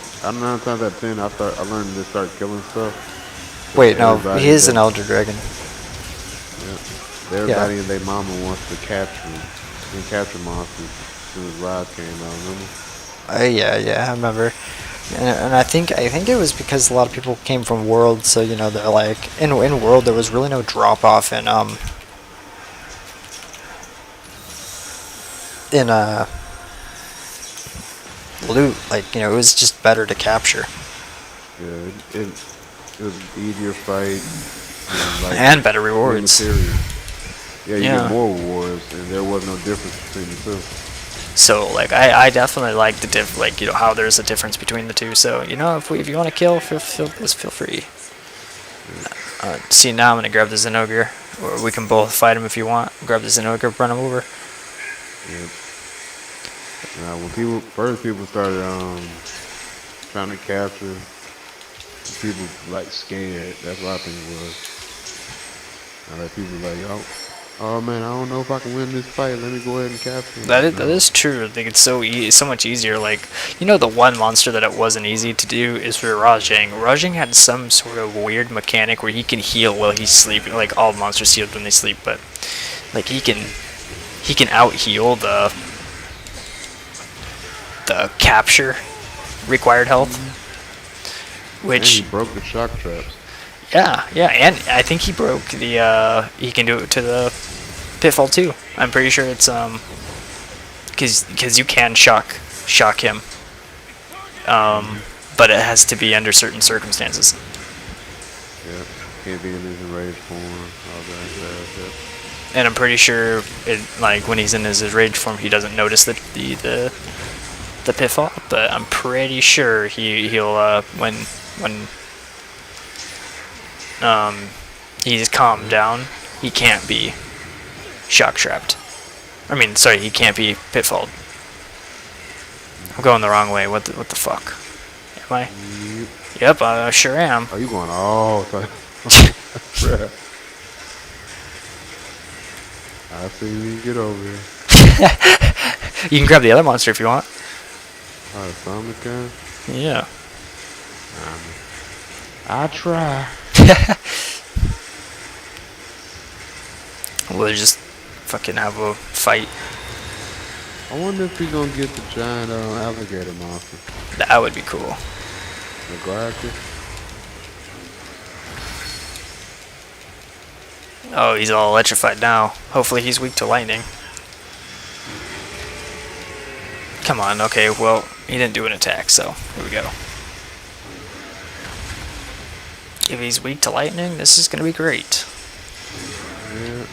10, I learned to start killing stuff. Wait, no, Everybody he is that, an elder dragon. yeah, everybody and their mama wants to capture them and capture monsters as soon as Rod came out. Remember? Yeah, I remember. And I think it was because a lot of people came from World, so you know they're like in World there was really no drop off in loot. Like, you know, it was just better to capture Yeah, it was an easier fight and like and better more rewards. material. Yeah, you Yeah. get more rewards, and there was no difference between the two. So like I definitely like the like, you know, how there's a difference between the two. So you know, if you want to kill, just feel free. See, now I'm gonna grab the Zenogre, or we can both fight him if you want. Grab the Zenogre, run him over. Yeah. Now, when people started trying to capture, people like scared. That's what I think it was. Now that people like, oh man, I don't know if I can win this fight. Let me go ahead and capture him. That is true. I think it's so much easier. Like, you know, the one monster that it wasn't easy to do is for Rajang. Rajang had some sort of weird mechanic where he can heal while he's sleeping. Like, all monsters heal when they sleep, but like he can out heal the capture required health. And Which, he broke the shock traps. yeah, and I think he broke the he can do it to the pitfall too. I'm pretty sure it's because you can shock him, but it has to be under certain circumstances. Yeah, can't be in his enraged form. All that. And I'm pretty sure like when he's in his rage form, he doesn't notice the pitfall. But I'm pretty sure he'll when he's calmed down, he can't be shock trapped. I mean, sorry, he can't be pitfalled. I'm going the wrong way. What the fuck? Am I? Yep, I sure am. Oh, you going all the I see you get over here. You can grab the other monster if you want. Oh, the Sonic guy? Yeah. I try. We'll just fucking have a fight. I wonder if he's gonna get the giant alligator monster. That would be cool. The Glacier. Oh, he's all electrified now. Hopefully he's weak to lightning. Come on, okay, well, he didn't do an attack, so here we go. If he's weak to lightning, this is gonna be great. Yeah.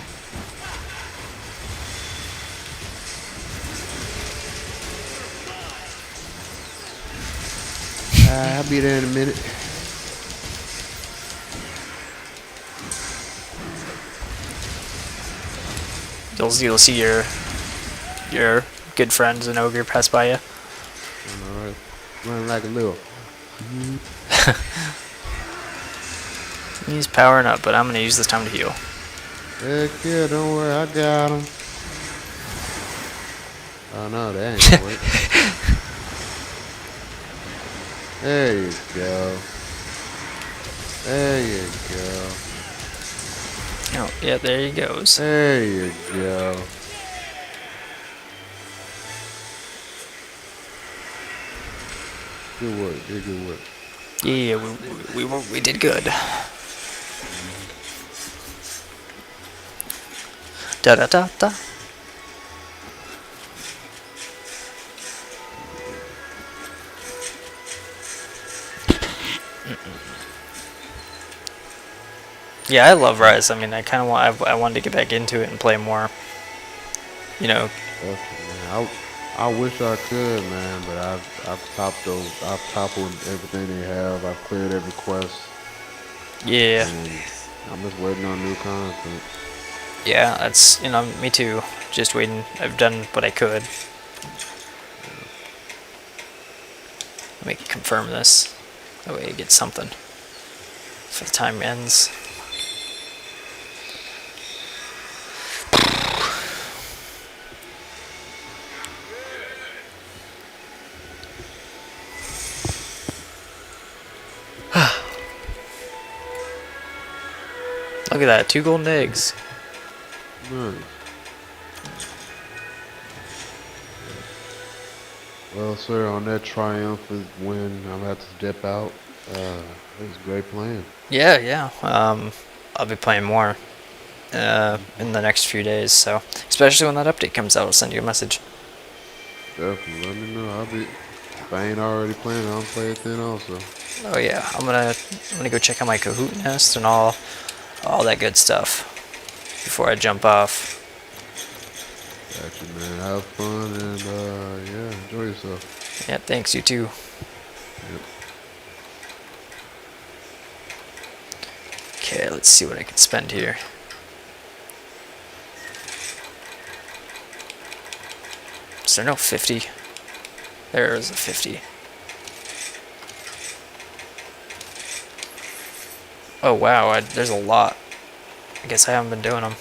I'll be there in a minute. You'll see your good friends and ogre pass by you. Alright. Running like a little. He's powering up, but I'm gonna use this time to heal. Heck yeah, don't worry, I got him. Oh no, that ain't gonna work. There you go. There you go. Oh, yeah, there he goes. There you go. Good work, good work. Yeah, we did good. Da da da da. Yeah, I love Rise. I mean, I kind of want. I wanted to get back into it and play more. You know. Man, I wish I could, man, but I've toppled everything they have. I've cleared every quest. Yeah. And I'm just waiting on new content. Yeah, that's, you know, me too. Just waiting. I've done what I could. Let me confirm this. That way you get something if the time ends. Look at that, 2 golden eggs. Nice. Well, sir, on that triumphant win, I'm gonna have to dip out. It was great playing. Yeah. I'll be playing more in the next few days, so especially when that update comes out, I'll send you a message. Definitely, let me know. If I ain't already playing, I'll play it then also. Oh yeah, I'm gonna go check out my Kahoot nest and all that good stuff before I jump off. Gotcha, man. Have fun and yeah, enjoy yourself. Yeah, thanks, you too. Yep. Okay, let's see what I can spend here. Is there no 50? There is a 50. Oh wow, there's a lot. I guess I haven't been doing them.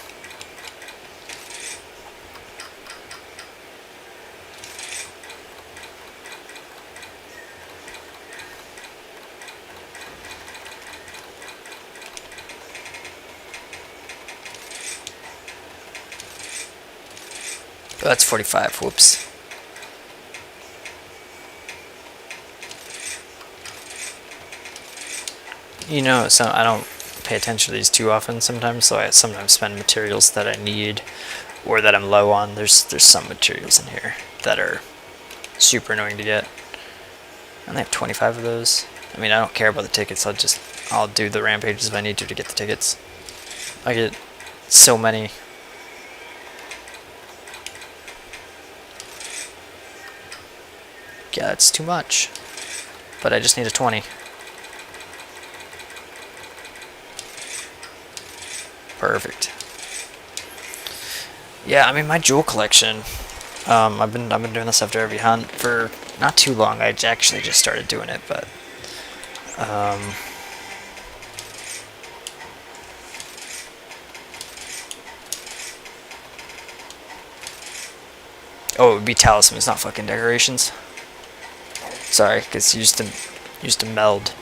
Oh, that's 45. Whoops. You know, so I don't pay attention to these too often sometimes, so I sometimes spend materials that I need or that I'm low on. There's some materials in here that are super annoying to get. And they have 25 of those. I mean, I don't care about the tickets. I'll do the rampages if I need to get the tickets. I get so many. Yeah, it's too much. But I just need a 20. Perfect. Yeah, I mean my jewel collection. I've been doing this after every hunt for not too long. I actually just started doing it, but oh, it would be talismans, not fucking decorations. Sorry, because used to meld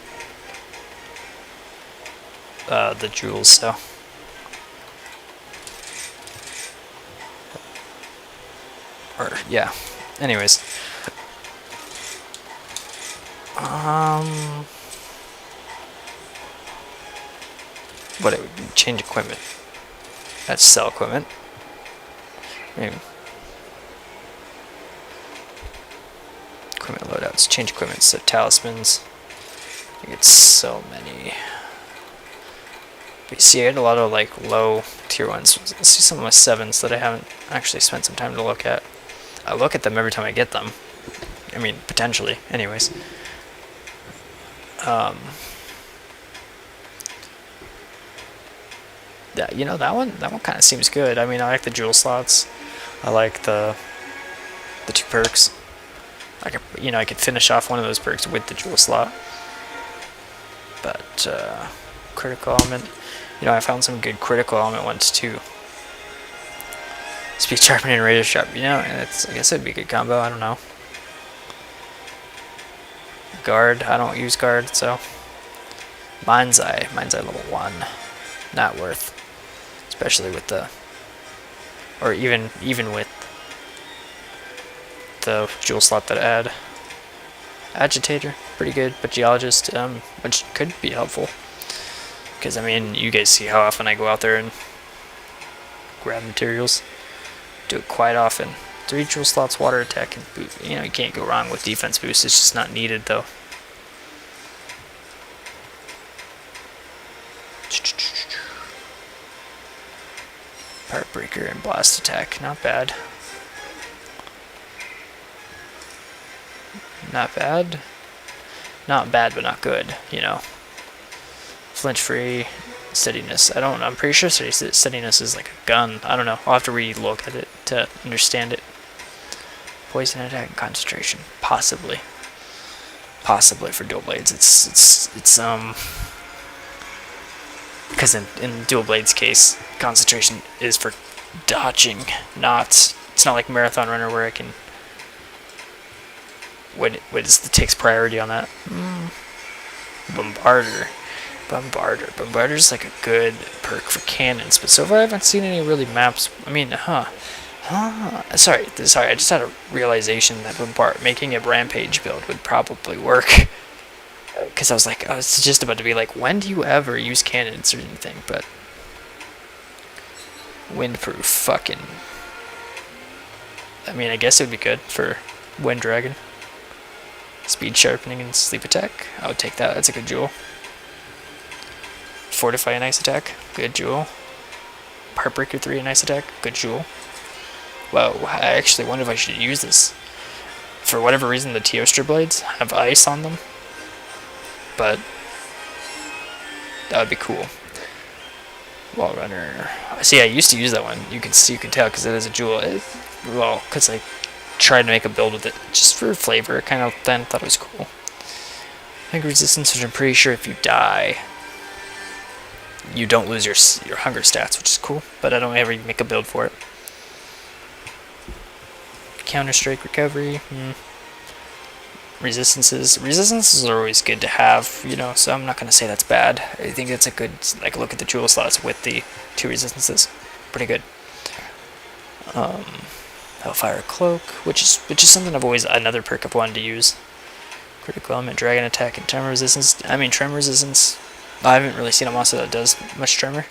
the jewels, so. Or yeah. Anyways. What it would be, change equipment. That's sell equipment. Maybe. Equipment loadouts, change equipment, so talismans. I get so many. But you see, I had a lot of like low tier ones. Let's see some of my 7s that I haven't actually spent some time to look at. I look at them every time I get them. I mean, potentially, anyways. Yeah, you know, that one kind of seems good. I mean, I like the jewel slots. I like the 2 perks. I could finish off one of those perks with the jewel slot. But critical element, I found some good critical element ones too. Speed sharpening and radio sharp, and I guess it'd be a good combo. I don't know. Guard, I don't use guard, so mind's eye level 1, not worth, especially with or even with the jewel slot that I add. Agitator, pretty good, but geologist, which could be helpful, because I mean, you guys see how often I go out there and grab materials. Do it quite often. 3 jewel slots, water attack, and boot. You can't go wrong with defense boost. It's just not needed though. Heartbreaker and blast attack, not bad. Not bad. Not bad, but not good. Flinch free. Steadiness. I'm pretty sure steadiness is like a gun. I don't know. I'll have to re-look at it to understand it. Poison attack and concentration. Possibly. possibly for dual blades. It's because in dual blades case, concentration is for dodging, not it's not like marathon runner where I can what takes priority on that. Bombarder's like a good perk for cannons, but so far I haven't seen any really maps. I mean, sorry, I just had a realization that making a rampage build would probably work. Because I was just about to be like, when do you ever use cannons or anything? But windproof, fucking. I mean, I guess it would be good for Wind Dragon. Speed sharpening and sleep attack. I would take that. That's a good jewel. Fortify and ice attack. Good jewel. Heartbreaker 3 and ice attack. Good jewel. Wow, I actually wonder if I should use this. For whatever reason, the Teostra blades have ice on them. But that would be cool. Wall runner. See, I used to use that one. You can tell because it is a jewel. Because I tried to make a build with it just for flavor. Kind of then thought it was cool. Hunger resistance, which I'm pretty sure if you die, you don't lose your hunger stats, which is cool. But I don't ever make a build for it. Counter strike recovery. Resistances are always good to have, you know, so I'm not going to say that's bad. I think it's a good, like, look at the jewel slots with the 2 resistances. Pretty good. Hellfire Cloak, which is something another perk I've wanted to use. Critical element, dragon attack, and tremor resistance. I mean, tremor resistance, I haven't really seen a monster that does much tremor.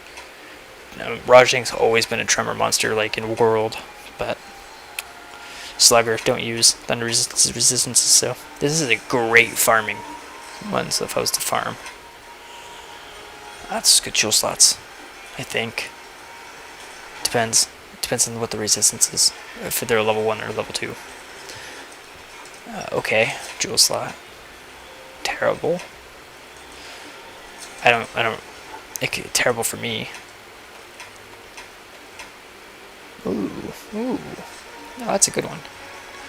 Rajang's always been a tremor monster, like, in World, but Slugger, don't use thunder resistances, so this is a great farming one, so if I was to farm. That's good jewel slots, I think. Depends on what the resistance is, if they're level 1 or level 2. Okay, jewel slot. Terrible. Terrible for me. Ooh. No, that's a good one.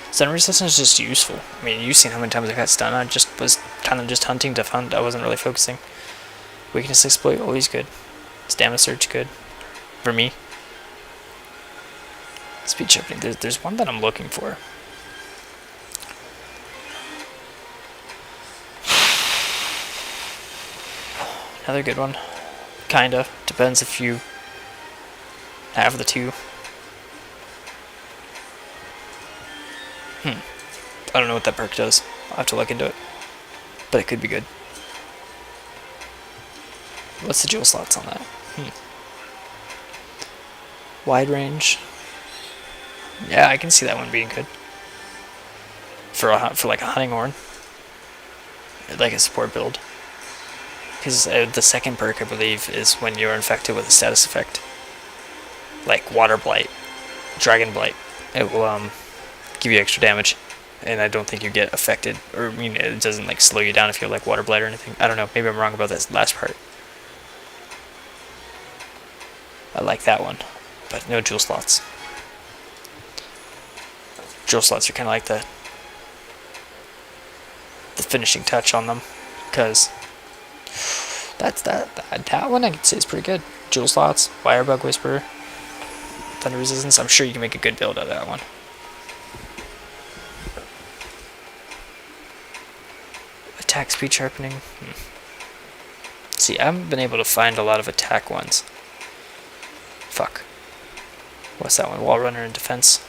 Stun resistance is just useful. I mean, you've seen how many times I got stun. I just was kind of just hunting to hunt. I wasn't really focusing. Weakness exploit, always good. Stamina surge, good. For me. Speed sharpening. There's one that I'm looking for. Another good one. Kinda. Depends if you have the 2. I don't know what that perk does. I'll have to look into it. But it could be good. What's the jewel slots on that? Wide range. Yeah, I can see that one being good. For like a hunting horn. Like a support build. Because the second perk, I believe, is when you're infected with a status effect. Like Water Blight. Dragon Blight. It will give you extra damage. And I don't think you get affected, or I mean, it doesn't like slow you down if you have like Water Blight or anything. I don't know, maybe I'm wrong about this last part. I like that one, but no jewel slots. Jewel slots are kind of like the finishing touch on them, because that one I can say is pretty good. Jewel slots, Firebug Whisperer, Thunder Resistance. I'm sure you can make a good build out of that one. Attack speed sharpening. See, I haven't been able to find a lot of attack ones. Fuck. What's that one? Wall runner and defense.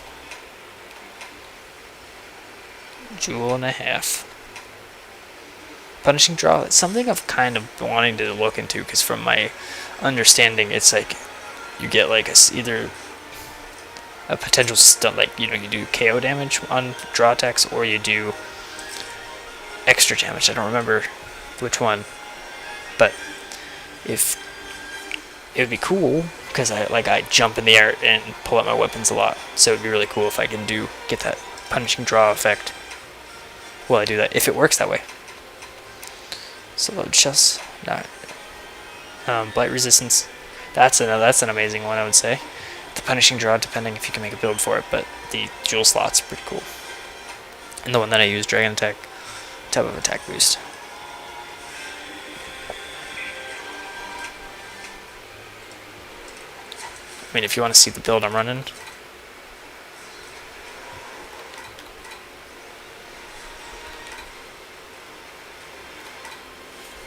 Jewel and a half. Punishing draw. It's something I've kind of wanting to look into, because from my understanding, it's like you get like either a potential stun, like, you know, you do KO damage on draw attacks, or you do extra damage. I don't remember which one, but if it would be cool, because I jump in the air and pull out my weapons a lot, so it'd be really cool if I can get that punishing draw effect while I do that, if it works that way. So load chest, blight resistance. That's an amazing one, I would say. The punishing draw, depending if you can make a build for it, but the jewel slot's pretty cool. And the one that I use, dragon attack type of attack boost. I mean, if you want to see the build I'm running.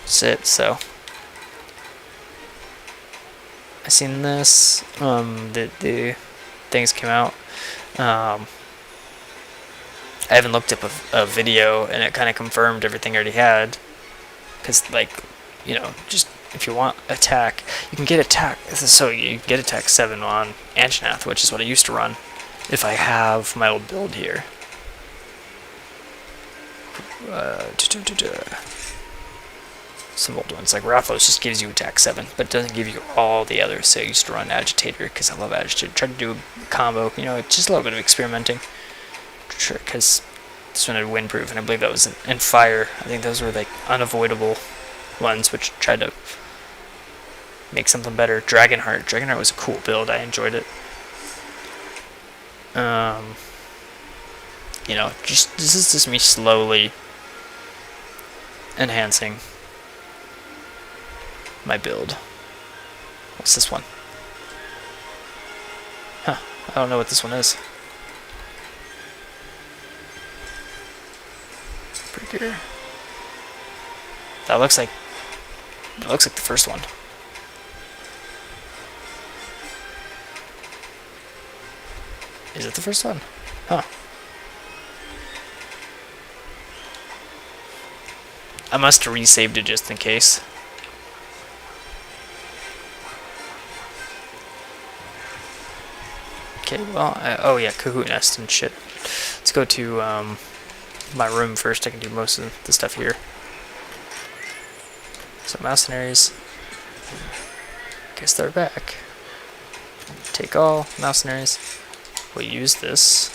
That's it, so. I seen this, the things came out. I haven't looked up a video, and it kind of confirmed everything I already had. Because, like, you know, just if you want attack, you can get attack. So you get attack 7 on Anjanath, which is what I used to run. If I have my old build here. Some old ones, like Raphos just gives you attack 7, but doesn't give you all the others. So I used to run Agitator, because I love Agitator. Try to do a combo, you know, it's just a little bit of experimenting. Because this one had windproof, and I believe that was in fire. I think those were like unavoidable ones, which tried to make something better. Dragonheart was a cool build. I enjoyed it. You know, just this is just me slowly enhancing my build. What's this one? Huh, I don't know what this one is. Pretty good. That looks like the first one. Is it the first one? Huh. I must have resaved it just in case. Okay, well, oh yeah, Kahoot Nest and shit. Let's go to my room first. I can do most of the stuff here. So mercenaries. Guess they're back. Take all mercenaries. We'll use this.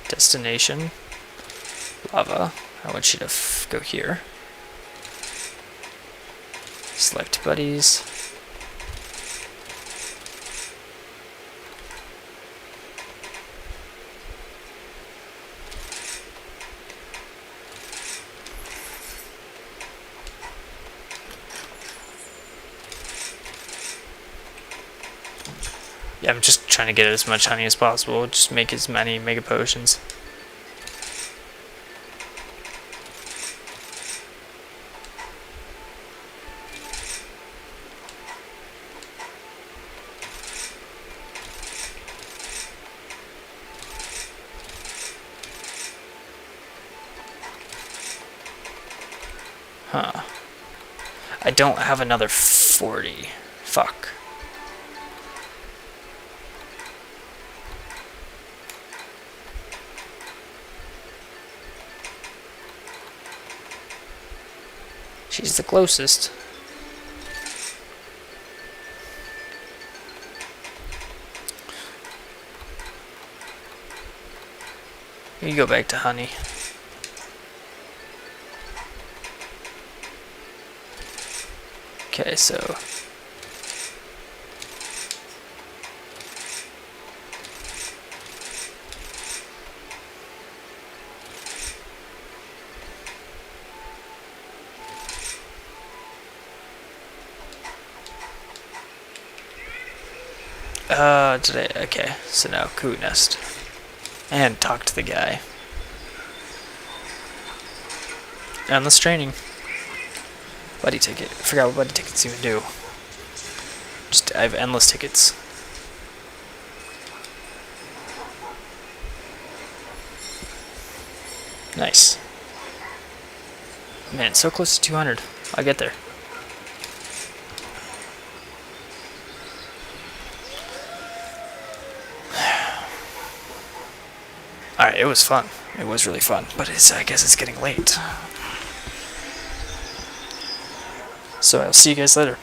Destination. Lava. I want you to go here. Select buddies. Yeah, I'm just trying to get as much honey as possible. Just make as many mega potions. Huh. I don't have another 40. Fuck. She's the closest. You go back to honey. Okay, so okay, so now Kahoot Nest. And talk to the guy. Endless training. Buddy ticket. I forgot what buddy tickets even do. Just, I have endless tickets. Nice. Man, so close to 200. I'll get there. Alright, it was fun. It was really fun, but I guess it's getting late. So I'll see you guys later.